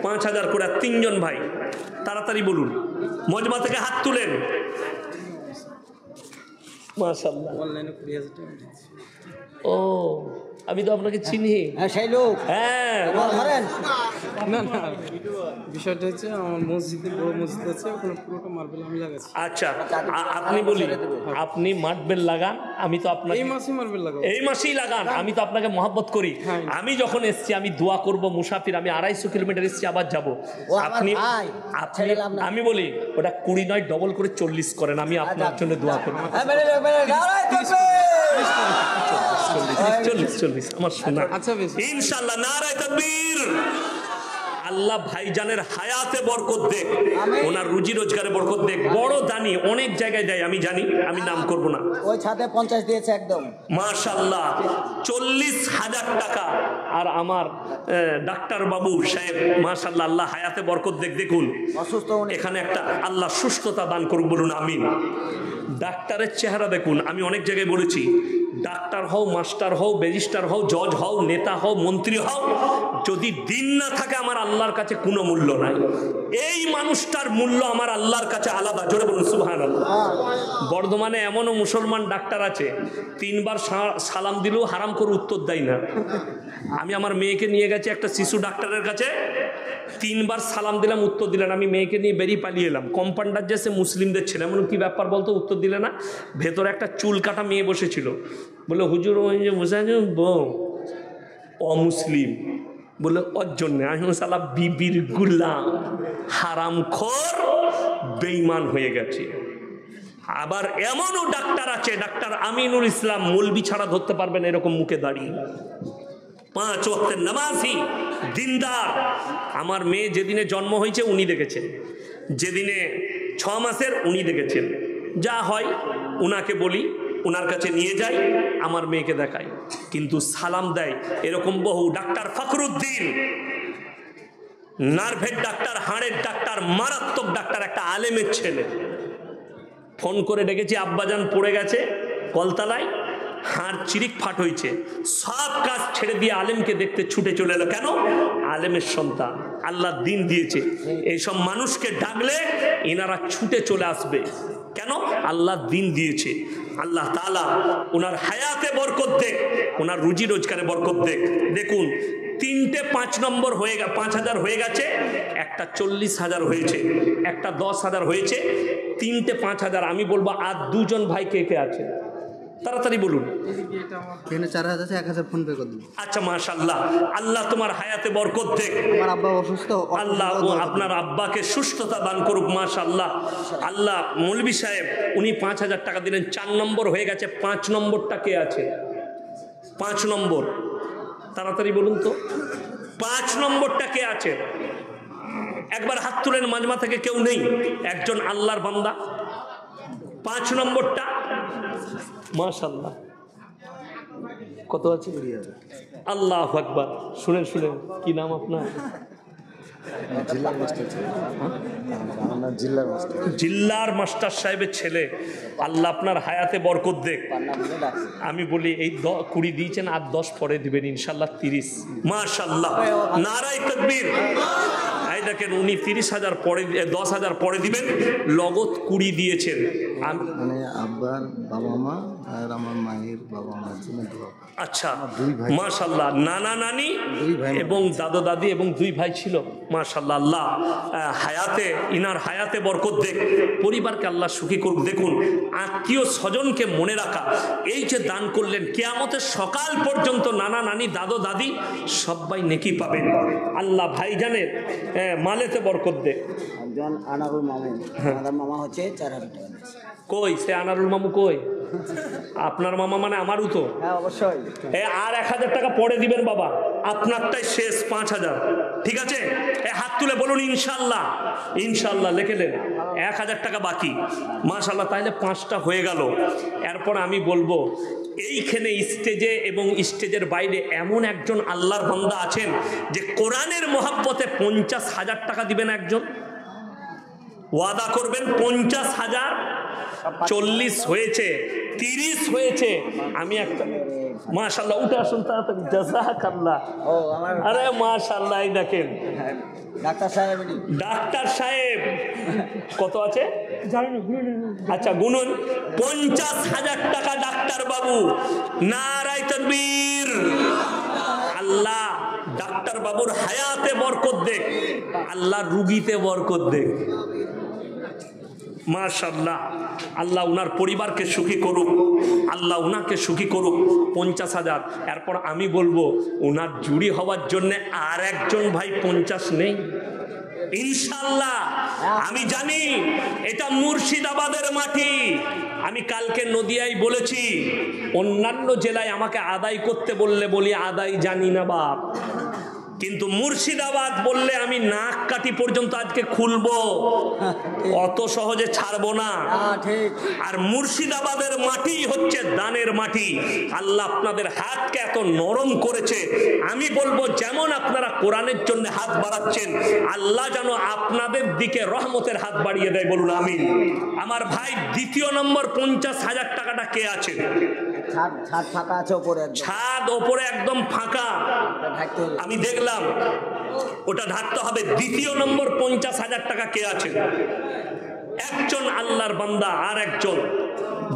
5,000 করে 3 জন ভাই তাড়াতাড়ি বলুন। মজমা থেকে হাত তুলেন। মাশাআল্লাহ। অনলাইনে 20,000 টাকা দিচ্ছি। ও আমি তো আপনাকে চিনি। হ্যাঁ সেই লোক হ্যাঁ ধরেন না না, বিষয়টা হচ্ছে আমার মসজিদে, বড় মসজিদ আছে, ওখানে পুরোটা মার্বেল আমি লাগাচ্ছি। আচ্ছা আপনি বলি, আপনি মার্বেল লাগান, আমি তো আপনাকে এই মাসে মার্বেল লাগাবো। এই মাসেই লাগান, আমি তো আপনাকে মহব্বত করি। হ্যাঁ। আমি যখন এসছি আমি দোয়া করব, মুসাফির, আমি 250 কিলোমিটার এসছি, আবার যাব। আপনি আপনি আমি বলি ওটা 20 নয়, ডবল করে 40 করেন, আমি আপনার জন্য দোয়া করব। 40 আমার শোনা। আচ্ছা বেশ, ইনশাআল্লাহ, নারায়ে তাকবীর। আল্লাহ ভাইজানের হায়াতে বরকত দেখ, ওনার রুজি রোজগারে বরকত দেখ। বড় দানি, অনেক জায়গায় দেয়, আমি জানি, আমি নাম করব না। ওই ছাদে 50 দিয়েছে একদম মাশাআল্লাহ, 40,000 টাকা। আর আমার ডাক্তার বাবু সাহেব, মাশাআল্লাহ, আল্লাহ হায়াতে বরকত দেখ। দেখুন অসুস্থ এখানে একটা, আল্লাহ সুস্থতা দান করুক, বলুন আমিন। ডাক্তারের চেহারা দেখুন, আমি অনেক জায়গায় বলেছি, ডাক্তার হও, মাস্টার হও, ব্যারিস্টার হও, জজ হও, নেতা হও, মন্ত্রী হও, যদি দিন না থাকে আমার আল্লাহর কাছে কোনো মূল্য নাই। এই মানুষটার মূল্য আমার আল্লাহর কাছে আলাদা। জোরে বলুন সুবহানাল্লাহ। বর্ধমানে এমনও মুসলমান ডাক্তার আছে, 3 বার সালাম দিলেও হারাম করে উত্তর দেয় না। আমি আমার মেয়েকে নিয়ে গেছি একটা শিশু ডাক্তারের কাছে, 3 বার সালাম দিলাম, উত্তর দিলেন। আমি মেয়েকে নিয়ে বেরিয়ে পালিয়ে এলাম। কম্পাউন্ডার যে সে মুসলিমদের ছেলে, এমন কি ব্যাপার বলতো, উত্তর দিলে না। ভেতরে একটা চুল কাটা মেয়ে বসেছিল, বলে হুজুর ওই যে বসে আছে বউ অমুসলিম, বলে ওর জন্যে। আমি সালা বিবির গুলাম, হারামখোর, বেঈমান হয়ে গেছে। আবার এমনও ডাক্তার আছে, ডাক্তার আমিনুল ইসলাম, মৌলবি ছাড়া ধরতে পারবেন এরকম মুখে দাঁড়িয়ে, 5 ওয়াক্তের নামাজি, দিনদার। আমার মেয়ে যেদিনে জন্ম হয়েছে উনি দেখেছেন, যেদিনে 6 মাসের উনি দেখেছেন। যা হয় উনাকে বলি, উনার কাছে নিয়ে যাই, আমার মেয়েকে দেখাই, কিন্তু সালাম দেয় এরকম বহু ডাক্তার। ফখরুদ্দিন, নার্ভের ডাক্তার, হাড়ের ডাক্তার, মারাত্মক ডাক্তার, একটা আলেমের ছেলে। ফোন করে ডেকেছি, আব্বাজান পড়ে গেছে কলতলায়, হাড় চিরিক ফাট হয়েছে, সব কাজ ছেড়ে দিয়ে আলেমকে দেখতে ছুটে চলে এলো। কেন? আলেমের সন্তান, আল্লাহ দিন দিয়েছে। এইসব মানুষকে ডাকলে এনারা ছুটে চলে আসবে। কেন? আল্লাহ দিন দিয়েছে। আল্লাহ তাআলা ওনার হায়াতে বরকত দেখ, ওনার রুজি রোজগারে বরকত দেখ। দেখুন 3টে 5 নম্বর হয়ে 5,000 হয়ে গেছে, একটা 40,000 হয়েছে, একটা 10,000 হয়েছে, 3টে 5,000। আমি বলবো আর 2জন ভাই কে কে আছে, তাড়াতাড়ি বলুন। এখানে 4,000 আছে, 1,000 ফোন পে করে দিন। আচ্ছা মাশাআল্লাহ, আল্লাহ তোমার হায়াতে বরকত দেখ। আমার আব্বা অসুস্থ, আল্লাহ আপনার আব্বাকে সুস্থতা দান করুক। মাশাআল্লাহ। আল্লাহ মৌলভী সাহেব উনি 5,000 টাকা দিলেন, 4 নম্বর হয়ে গেছে। 5 নম্বরটা কে আছে? 5 নম্বর, তাড়াতাড়ি বলুন তো, 5 নম্বরটা কে আছে? একবার হাত তুলেন, মাজমা থেকে কেউ নেই, একজন আল্লাহর বান্দা। 5 নম্বরটা, মাশাআল্লাহ, কত আছে? আল্লাহু আকবার। শুনেন শুনেন, কি নাম আপনার? জিল্লার মাস্টার সাহেবের ছেলে। আল্লাহ আপনার হায়াতে বরকত দেখ। আমি বলি এই 20 দিয়েছেন, আর 10 পরে দিবেন ইনশাল্লাহ, 30। মাশাআল্লাহ, নারায়ে তাকবীর। এই দেখেন উনি 30,000 পরে, 10,000 পরে দিবেন, লগত 20 দিয়েছেন। মানে আব্বার বাবা মা আর আমার মায়ের বাবা মার জন্য দোয়া। আচ্ছা মাশাআল্লাহ, নানা নানি এবং দাদা দাদি এবং 2 ভাই ছিল। মাশাআল্লাহ, আল্লাহ হায়াতে, ইনার হায়াতে বরকত দেখ, পরিবারকে আল্লাহ সুখী করুক। দেখুন আত্মীয় স্বজনকে মনে রাখা, এই যে দান করলেন, কিয়ামতের সকাল পর্যন্ত নানা নানি দাদা দাদি সবাই নেকি পাবেন। আল্লাহ ভাইজানের মালেতে বরকত দেখ। একজন আনারুল মামু, আমার মামা হচ্ছে 4,000 টাকা দিয়েছে। কই সে আনারুল মামু কই? আপনার মামা মানে আমারও তো। হ্যাঁ অবশ্যই। আর 1,000 টাকা পরে দিবেন বাবা, আপনারটাই শেষ, 5,000। ঠিক আছে, হাত তুলে বলুন ইনশাল্লাহ। ইনশাল্লাহ লিখে নেন, 1,000 টাকা বাকি। মাশাআল্লাহ, তাহলে 5টা হয়ে গেল। এরপর আমি বলবো, এইখানে স্টেজে এবং স্টেজের বাইরে এমন একজন আল্লাহর বান্দা আছেন যে কোরআনের মহব্বতে 50,000 টাকা দিবেন একজন। ওয়াদা করবেন 50,000। 40 হয়েছে, 30 হয়েছে। আমি একটা মাশাআল্লাহ, উঠে আসুন তাড়াতাড়ি। জাযাকাল্লাহ। ও আমার আরে মাশাআল্লাহ, এই দেখেন ডাক্তার সাহেব ডাক্তার সাহেব কত আছে আচ্ছা গুনুন। 50,000 টাকা ডাক্তার বাবু। নারায়ে তাকবীর। আল্লাহ ডাক্তার বাবুর হায়াতে বরকত দেখ, আল্লাহ রুগীতে বরকত দেখ। মাশাআল্লাহ, আল্লাহ উনার পরিবারকে সুখী করুক, আল্লাহ উনাকে সুখী করুক। 50,000। এরপর আমি বলবো উনার জুড়ি হওয়ার জন্য আর একজন ভাই 50 নেই ইনশাআল্লাহ। আমি জানি এটা মুর্শিদাবাদের মাটি। আমি কালকে নদিয়ায় বলেছি, অন্যান্য জেলায় আমাকে আদায় করতে বললে বলি আদায় জানি না বাপ, কিন্তু মুর্শিদাবাদ বললে আমি নাক কাটি পর্যন্ত আজকে খুলবো, অত সহজে ছাড়বো না। ঠিক। আর মুর্শিদাবাদের মাটি হচ্ছে দানের মাটি। আল্লাহ আপনাদের হাতকে এত নরম করেছে, আমি বলবো যেমন আপনারা কোরআনের জন্য হাত বাড়াচ্ছেন, আল্লাহ যেন আপনাদের দিকে রহমতের হাত বাড়িয়ে দেয়, বলুন আমিন। আমার ভাই দ্বিতীয় নম্বর 50,000 টাকাটা কে আছে? ছাদ ফাঁকা আছে ওপরে, ছাদ ওপরে একদম ফাঁকা, ঢাকতে হবে। আমি দেখলাম ওটা ঢাকতে হবে। দ্বিতীয় নম্বর 50,000 টাকা কে আছে? একজন আল্লাহর বান্দা, আর একজন।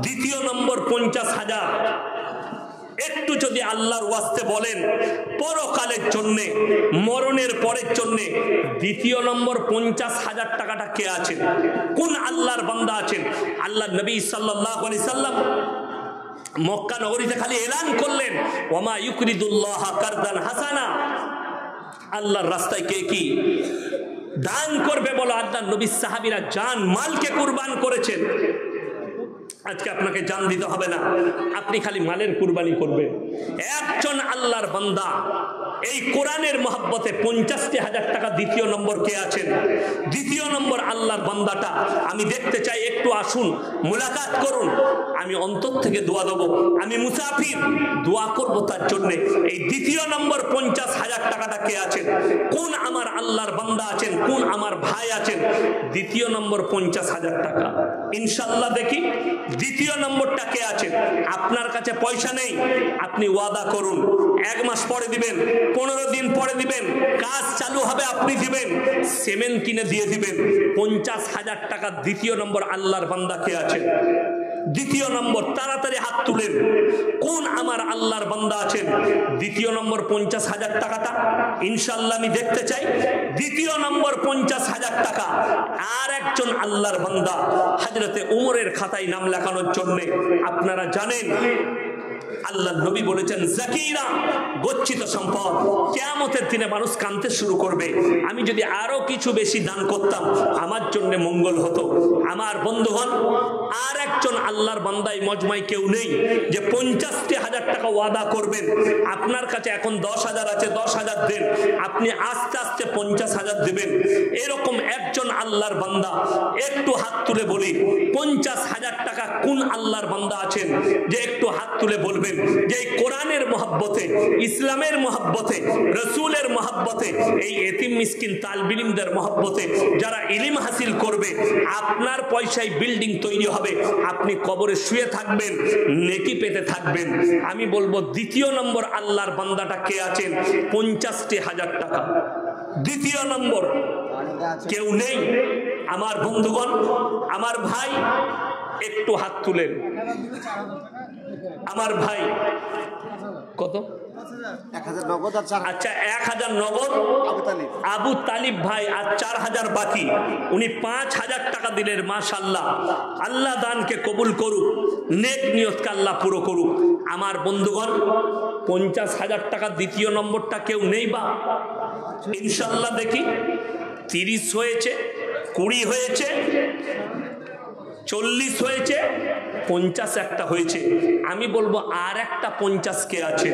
দ্বিতীয় নম্বর 50,000। একটু যদি আল্লাহর ওয়াস্তে বলেন পরকালের জন্যে, মরণের পরের জন্যে, দ্বিতীয় নম্বর 50,000 টাকাটা কে আছেন? কোন আল্লাহর বান্দা আছেন? আল্লাহ নবী সাল্লাল্লাহু আলাইহি সাল্লাম মক্কা নগরীতে খালি এলান করলেন, ওয়ামা ইউকরিদুল্লাহ কারদান হাসানা। আল্লাহর রাস্তায় কে কি দান করবে বলো? আল্লাহর নবী সাহাবীরা জান মালকে কুরবান করেছেন। আজকে আপনাকে জান দিতে হবে না, আপনি খালি মালের কুরবানি করবেন। একজন আল্লাহর বান্দা এই কোরআনের মহব্বতে 50,000 টাকা দ্বিতীয় নম্বর কে আছেন? দ্বিতীয় নম্বর আল্লাহর বান্দাটা আমি দেখতে চাই, একটু আসুন, মুলাকাত করুন। আমি অন্তর থেকে দোয়া দেবো, আমি মুসাফির, দোয়া করব তার জন্যে। এই দ্বিতীয় নম্বর 50,000 টাকাটা কে আছেন? কোন আমার আল্লাহর বান্দা আছেন? কোন আমার ভাই আছেন? দ্বিতীয় নম্বর 50,000 টাকা ইনশাল্লাহ দেখি। দ্বিতীয় নম্বরটা কে আছেন? আপনার কাছে পয়সা নেই, আপনি ওয়াদা করুন 1 মাস পরে দিবেন, 15 দিন পরে দিবেন, কাজ চালু হবে আপনি দিবেন, সিমেন্ট কিনে দিয়ে দিবেন। 50,000 টাকা দ্বিতীয় নম্বর আল্লাহর বান্দা কে আছেন? দ্বিতীয় নম্বর, তাড়াতাড়ি হাত তুলেন। কোন আমার আল্লাহর বান্দা আছেন? দ্বিতীয় নম্বর 50,000 টাকাটা ইনশাআল্লাহ আমি দেখতে চাই। দ্বিতীয় নম্বর 50,000 টাকা আর একজন আল্লাহর বান্দা হযরতে উমরের খাতায় নাম লেখানোর জন্য। আপনারা জানেন আল্লাহ নবী বলেছেন, জাকিরা গচ্ছিত সম্পদ, কিয়ামতের দিনে মানুষ কাঁদতে শুরু করবে। আমি যদি আরো কিছু বেশি দান করতাম আমার জন্য মঙ্গল হতো। আমার বন্ধুগণ, আর একজন আল্লাহর বান্দা এই মজমায় কেউ নেই যে 50,000 টাকা ওয়াদা করবেন। আপনার কাছে এখন 10,000 আছে, 10,000 দেন, আপনি আস্তে আস্তে 50,000 দেবেন। এরকম একজন আল্লাহর বান্দা একটু হাত তুলে বলি, 50,000 টাকা কোন আল্লাহর বান্দা আছেন যে একটু হাত তুলে বলবেন যে এই কোরআনের মহব্বতে, ইসলামের মহব্বতে, রসুলের মহব্বতে, এই এতিম মিসকিন তালবিলিমদের মহব্বতে যারা ইলম হাসিল করবে, আপনার পয়সায় বিল্ডিং তৈরি হবে, আপনি কবরে শুয়ে থাকবেন, নেকি পেতে থাকবেন। আমি বলবো দ্বিতীয় নম্বর আল্লাহর বান্দাটা কে আছেন? 50,000 টাকা দ্বিতীয় নম্বর কেউ নেই। আমার বন্ধুগণ, আমার ভাই একটু হাত তুলেন। আমার ভাই কত? 1,000 নগদ। আচ্ছা 1,000 নগদ আবু তালিব ভাই, আর 4,000 বাকি। উনি 5,000 টাকা দিলেন। মাশাআল্লাহ, আল্লাহ দানকে কবুল করুক, নেক নিয়তকে আল্লাহ পুরো করুক। আমার বন্ধুগণ, 50,000 টাকা দ্বিতীয় নম্বরটা কেউ নেই বা? ইনশাআল্লাহ দেখি। 30 হয়েছে, 20 হয়েছে, 40 হয়েছে, 50 একটা হয়েছে। আমি বলবো আর একটা 50 কে আছে?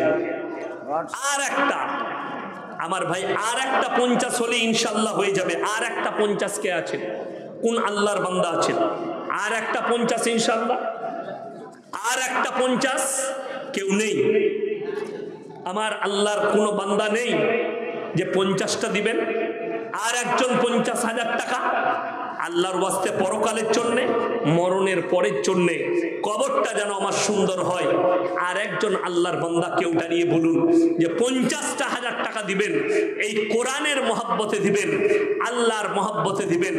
আর একটা আমার ভাই, আর একটা 50 হলে ইনশাল্লাহ হয়ে যাবে। আর একটা 50 কে আছে? কোন আল্লাহর বান্দা আছেন? আর একটা 50 ইনশাল্লাহ। আর একটা 50 কেউ নেই। আমার আল্লাহর কোনো বান্দা নেই যে 50টা দিবেন। আর একজন 50,000 টাকা, আল্লাহর ওয়াস্তে পরকালের জন্যে, মরণের পরের জন্যে কবরটা যেন আমার সুন্দর হয়। আর একজন আল্লাহর বান্দা কেউ দাঁড়িয়ে বলুন যে 50,000 টাকা দিবেন, এই কোরআনের মহব্বতে দিবেন, আল্লাহর মহব্বতে দিবেন।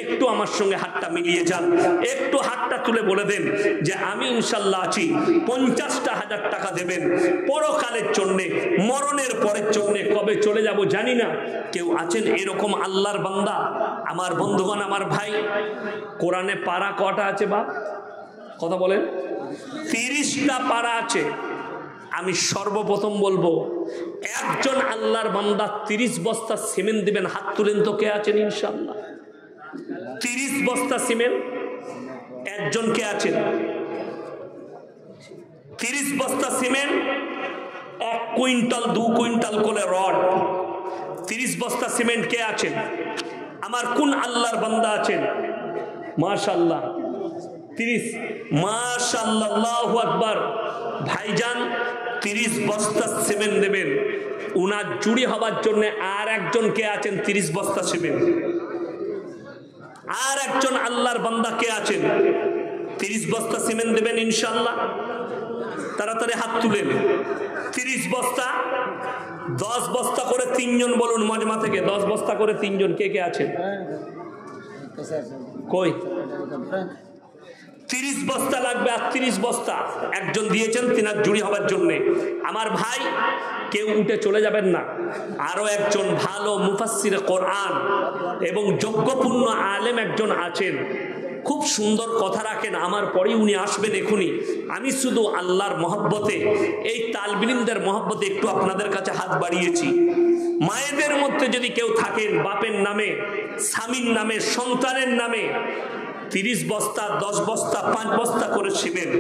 একটু আমার সঙ্গে হাতটা মিলিয়ে যান, একটু হাতটা তুলে বলে দেন যে আমি ইনশাল্লাহ আছি। 50,000 টাকা দেবেন পরকালের জন্যে, মরণের পরের জন্যে। কবে চলে যাব জানি না। কেউ আছেন এরকম আল্লাহর বান্দা? আমার বন্ধুগণ, আমার ভাই, কোরআনে পারা কটা আছে বাপ? কথা বলেন। 30টা পারা আছে। আমি সর্বপ্রথম বলবো, একজন আল্লাহর বান্দা 30 বস্তা সিমেন্ট দিবেন। হাত তুলেন তো, কে আছেন ইনশাল্লাহ? 30 বস্তা সিমেন্ট একজন কে আছেন? 30 বস্তা সিমেন্ট, 1 কুইন্টাল 2 কুইন্টাল করে রড। 30 বস্তা সিমেন্ট কে আছেন? আমার কোন আল্লাহর বান্দা আছেন? মাশাআল্লাহ 30। মাশাআল্লাহ, আল্লাহু আকবার। ভাইজান 30 বস্তা সিমেন্ট দেবেন। উনার চুরি হবার জন্য আর একজন কে আছেন? 30 বস্তা সিমেন্ট। আর একজন আল্লাহর বান্দা কে আছেন? 30 বস্তা সিমেন্ট দেবেন ইনশাআল্লাহ। তাড়াতাড়ি হাত তুলেন। 30 বস্তা, 10 বস্তা করে 3 জন বলুন মজমা থেকে। 10 বস্তা করে 3 জন কে কে আছেন? কই? 30 বস্তা লাগবে। আর 30 বস্তা একজন দিয়েছেন তিনার জুড়ি হবার জন্য। আমার ভাই, কেউ উঠে চলে যাবেন না। আরো একজন ভালো মুফাসসিরে কোরআন এবং যোগ্যপূর্ণ আলেম একজন আছেন, খুব সুন্দর কথা রাখেন। আমার পরেই উনি আসবেন এখনই। আমি শুধু আল্লাহর মহব্বতে, এই তালবিলিমদের মহব্বতে একটু আপনাদের কাছে হাত বাড়িয়েছি। মায়েদের মধ্যে যদি কেউ থাকেন, বাপের নামে, স্বামীর নামে, সন্তানের নামে 30 বস্তা, 10 বস্তা, 5 বস্তা করে সিমেন্ট।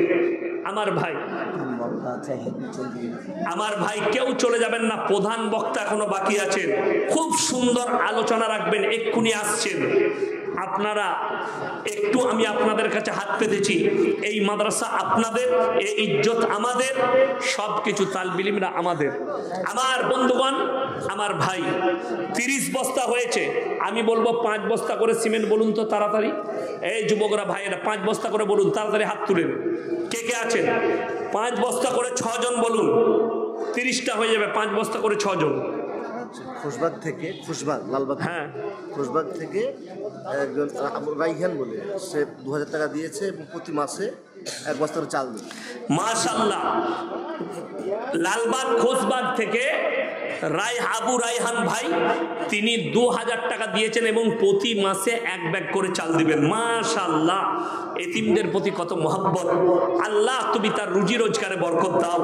আমার ভাই কেউ চলে যাবেন না। প্রধান বক্তা এখনো বাকি আছেন, খুব সুন্দর আলোচনা রাখবেন, এক্ষুনি আসছেন। আপনারা একটু, আমি আপনাদের কাছে হাত পেতেছি। এই মাদ্রাসা আপনাদের, এই ইজ্জত আমাদের, সব কিছু তালবিলিমরা আমাদের। আমার বন্ধুগণ, আমার ভাই, 30 বস্তা হয়েছে। আমি বলবো 5 বস্তা করে সিমেন্ট বলুন তো তাড়াতাড়ি। এই যুবকরা, ভাইয়েরা 5 বস্তা করে বলুন, তাড়াতাড়ি হাত তুলেন। কে কে আছেন? 5 বস্তা করে 6 জন বলুন। 30টা হয়ে যাবে। 5 বস্তা করে 6 জন। খুশবাগ থেকে, খুশবাগ লালবাগ, হ্যাঁ, খুশবাগ থেকে একজন রাইহান বলে, সে 2000 টাকা দিয়েছে এবং প্রতি মাসে 1 বস্তা করে চাল দেবে। মাশাআল্লাহ। লালবাগ খোসবাগ থেকে আবু রাইহান ভাই, তিনি 2000 টাকা দিয়েছেন এবং প্রতি মাসে 1 ব্যাগ করে চাল দিবেন। মাশাআল্লাহ। এতিমদের প্রতি কত মহব্বত। আল্লাহ তুমি তার রুজি রোজগারে বরকত দাও,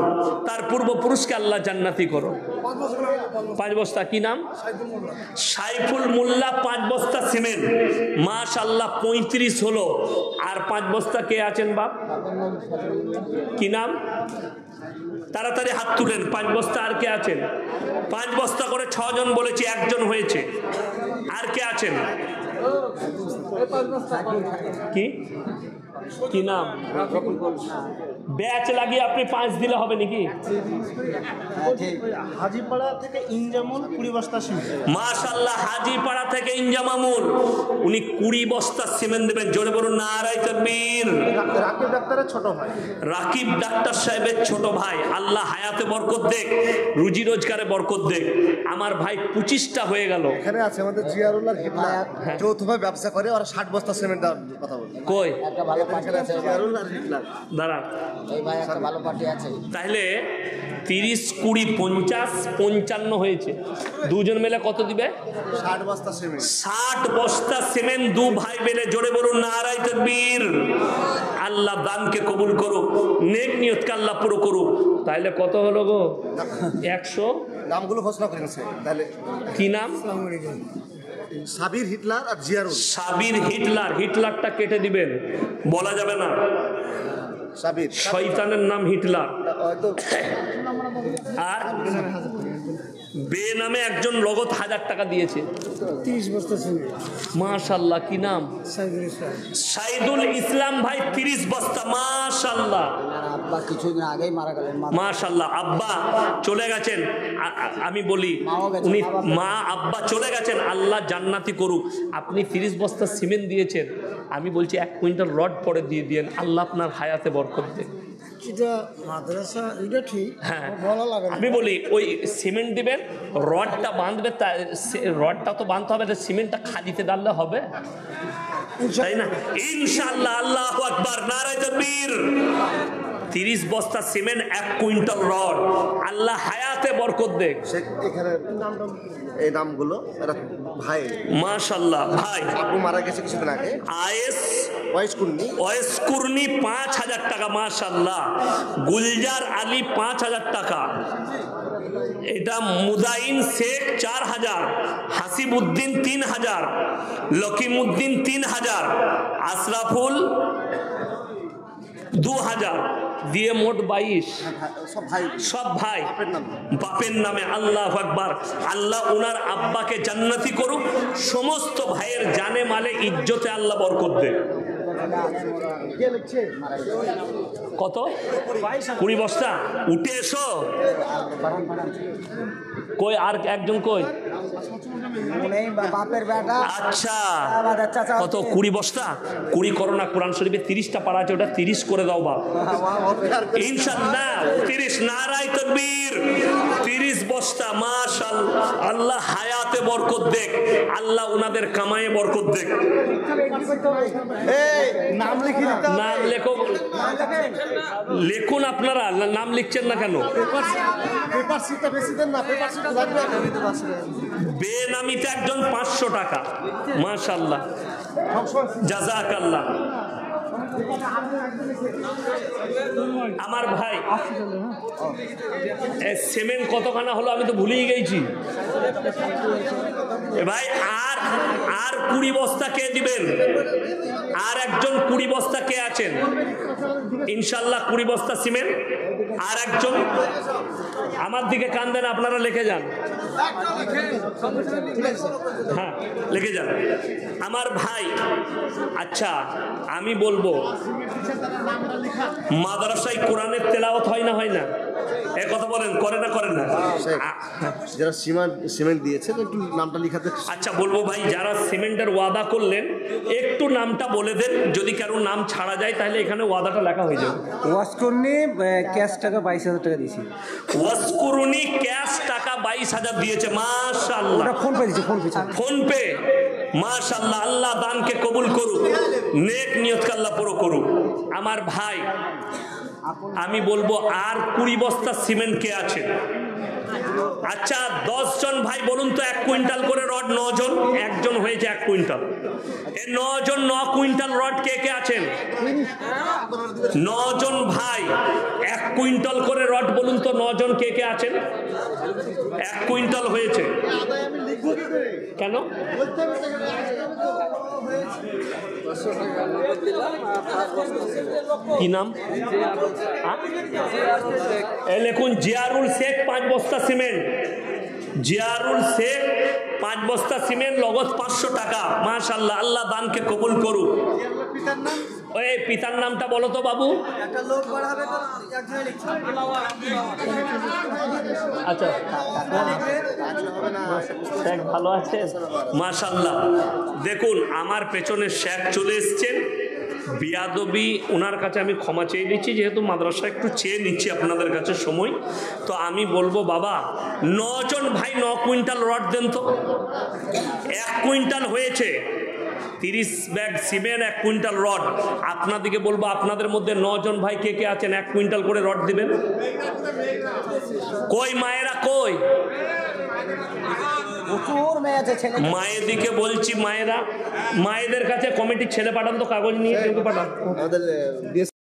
তার পূর্বপুরুষকে আল্লাহ জান্নাতি করো। 5 বস্তা, কি নাম? সাইফুল মোল্লা। 5 বস্তা সিমেন্ট। মাশাআল্লাহ, 35 হলো। আর 5 বস্তা কে আছেন বাপ? কি নাম? তাড়াতাড়ি হাত তুলেন। 5 বস্তা আর কে আছেন? 5 বস্তা করে 6 জন বলেছি, একজন হয়েছে। আর কে আছেন? কি কি নাম? ব্যাচ লাগিয়ে আপনি 5 দিলে হবে নাকি? হাজিপাড়া থেকে ইনজামুল 20 বস্তা সিমেন্ট। মাশাআল্লাহ, হাজিপাড়া থেকে ইনজামামুল, উনি 20 বস্তা সিমেন্ট দেবেন। জোরে বলুন নারায়ে তাকবীর। রাকিব ডাক্তারের ছোট ভাই, রাকিব ডাক্তার সাহেবের ছোট ভাই। আল্লাহ হায়াতে বরকত দেখ, রুজি রোজগারে বরকত দেখ। আমার ভাই 25টা হয়ে গেল। এখানে আছে আমাদের জিয়ারুল আর হিটলার, যৌথভাবে ব্যবসা করে। ওরা 60 বস্তা সিমেন্ট দেওয়ার কথা বলে। কই? একটা ভালো পার্টি আছে, জিয়ারুল আর হিটলার। দাঁড়ান, এই ভাই একটা ভালো পার্টি আছে। তাহলে 30, 20, 50, 55 হয়েছে। দুজন মিলে কত দিবে? 60 বস্তা সিমেন্ট। 60 বস্তা সিমেন্ট দু ভাই মিলে। জোরে বলুন নারায়ে তাকবীর। আল্লাহ দানকে কবুল করুক, নেক নিয়তকে আল্লাহ পুরো করুক। তাইলে কত হলো গো? 100। নামগুলো ঘোষণা করেছে তাহলে। কি নাম? সাবির, হিটলার আর জিয়ারুল। সাবির, হিটলার। হিটলারটা কেটে দিবেন, বলা যাবে না। সাবির শয়তানের নাম হিটলার। হয়তো আর বেনামে একজন নগদ 1000 টাকা দিয়েছে। 30 বস্তা সিমেন্ট। মাশাআল্লাহ, কি নাম? সাইদুল ইসলাম ভাই, 30 বস্তা। মাশাআল্লাহ, আব্বা কিছুদিন আগেই মারা গেলেন। মাশাআল্লাহ, আব্বা চলে গেছেন। আমি বলি উনি মা আব্বা চলে গেছেন, আল্লাহ জান্নাতি করুক। আপনি 30 বস্তা সিমেন্ট দিয়েছেন, আমি বলছি 1 কুইন্টাল রড পরে দিয়ে দিয়েন, আল্লাহ আপনার হায়াতে বরকত দেন। এটা মাদ্রাসা, এটা ঠিক, হ্যাঁ, ভালো লাগে। আমি বলি ওই সিমেন্ট দিবেন, রডটা বাঁধবে, রডটা তো বাঁধতে হবে, সিমেন্টটা খালিতে ডাললে হবে, তাই না? ইনশাআল্লাহ। আল্লাহু আকবার, নারে তাকবীর। 30 বস্তা সিমেন্ট, 1 কুইন্টাল রড, আল্লাহ হায়াতে বরকত দেখ। এখানে এই নামগুলো এরা ভাই। মাশাআল্লাহ, ভাই আব্বু মারা গেছে কিছুদিন আগে। ওয়েস কুরনি 5000 টাকা। মাশাআল্লাহ। গুলজার আলী 5000 টাকা। এটা মুদাইন শেখ 4000, হাসিবউদ্দিন 3000, লকিমউদ্দিন 3000, আশরাফুল 2000 দিয়ে মোট 22। সব ভাই বাপের নামে। আল্লাহু আকবার। আল্লাহ ওনার আব্বাকে জান্নাতি করুক, সমস্ত ভাইয়ের জানে মালে ইজ্জতে আল্লাহ বরকত দেয়। কত? 20 বস্তা। উঠে এসো। কই আর একজন কই? বাপের বেটা। আচ্ছা, কত? 20 বস্তা। 20 করো না, কোরআন শরীফে 30টা পারা আছে, ওটা 30 করে দাও বাপ, ইনশাআল্লাহ। 30, নারায়ে তাকবীর। 30 বস্তা। মাশাআল্লাহ, আল্লাহ হায়াতে বরকত দেখ, আল্লাহ ওনাদের কামায়ে বরকত দেখ। নাম লিখে দিতে হবে। নাম লেখো, লিখুন। আপনারা নাম লিখছেন না কেন? পেপার শিটটা বেশি দেন না, পেপার শিটটা লাগবে। বেনামিতে একজন 500 টাকা। মাশাআল্লাহ, জাযাকাল্লাহ। আমার ভাই সিমেন্ট কতখানা হলো আমি তো ভুলেই গেছি ভাই। আর 20 বস্তা কে দিবেন? আর একজন 20 বস্তা কে আছেন? ইনশাআল্লাহ 20 বস্তা সিমেন্ট। আর একজন আমার দিকে কান দেন, আপনারা লিখে যান। হ্যাঁ, লিখে যান আমার ভাই। আচ্ছা, আমি বলবো মাদ্রাসায় কোরআনের তেলাওয়াত হয় না? হয় না? এ কথা বলেন, করে না? করেন না? যারা সিমেন্ট দিয়েছে একটু নামটা লিখাতে। আচ্ছা, বলবো ভাই, যারা সিমেন্টের ওয়াদা করলেন একটু নামটা বলে দেন, যদি কারো নাম ছাড়া যায় তাহলে এখানে ওয়াদাটা লেখা হয়ে যাবে। ওয়াসকর্নি ক্যাশ টাকা 22000 টাকা দিয়েছি। ওয়াসকুরুনি ক্যাশ টাকা 22000 দিয়েছে। মাশাআল্লাহ। ফোন পে দিয়েছি, ফোন পে। মাশাআল্লাহ, আল্লাহ দানকে কবুল করুক, নেক নিয়তকে আল্লাহ পুরো করুক। আমার ভাই, আমি বলবো আর 20 বস্তা সিমেন্ট কে আছে? আচ্ছা, 10 জন ভাই বলুন তো, 1 কুইন্টাল করে রড। 9 জন, একজন হয়েছে 1 কুইন্টাল। এই 9 জন 9 কুইন্টাল রড কে কে আছেন? 9 জন ভাই 1 কুইন্টাল করে রড বলুন তো, 9 জন কে কে আছেন? 1 কুইন্টাল হয়েছে কেন? কি নাম? লিখুন জিয়ারুল শেখ 5 বস্তা সিমেন্ট। জিয়ারুল শেখ 5 বস্তা সিমেন্ট, লগত 500 টাকা। মাশাআল্লাহ, আল্লাহ দানকে কবুল করুক। ওই পিতার নামটা বলো তো বাবু। আচ্ছা, শেখ ভালো আছে? মাশাআল্লাহ। দেখুন, আমার পেছনে শেখ চলে এসছেন। বিয়াদবি ওনার কাছে আমি ক্ষমা চেয়ে নিচ্ছি, যেহেতু মাদ্রাসা একটু চেয়ে নিচ্ছি আপনাদের কাছে সময়। তো আমি বলবো বাবা, 9 জন ভাই 9 কুইন্টাল রড দেন তো। 1 কুইন্টাল হয়েছে, 30 ব্যাগ সিমেন্ট, 1 কুইন্টাল রড। আপনাদেরকে বলবো, আপনাদের মধ্যে 9 জন ভাই কে কে আছেন 1 কুইন্টাল করে রড দিবেন? কই মায়েরা কই? মায়েদিকে বলছি, মায়েরা, মায়েদের কাছে কমিটির ছেলে পাঠান তো, কাগজ নিয়ে কেউ পাঠান।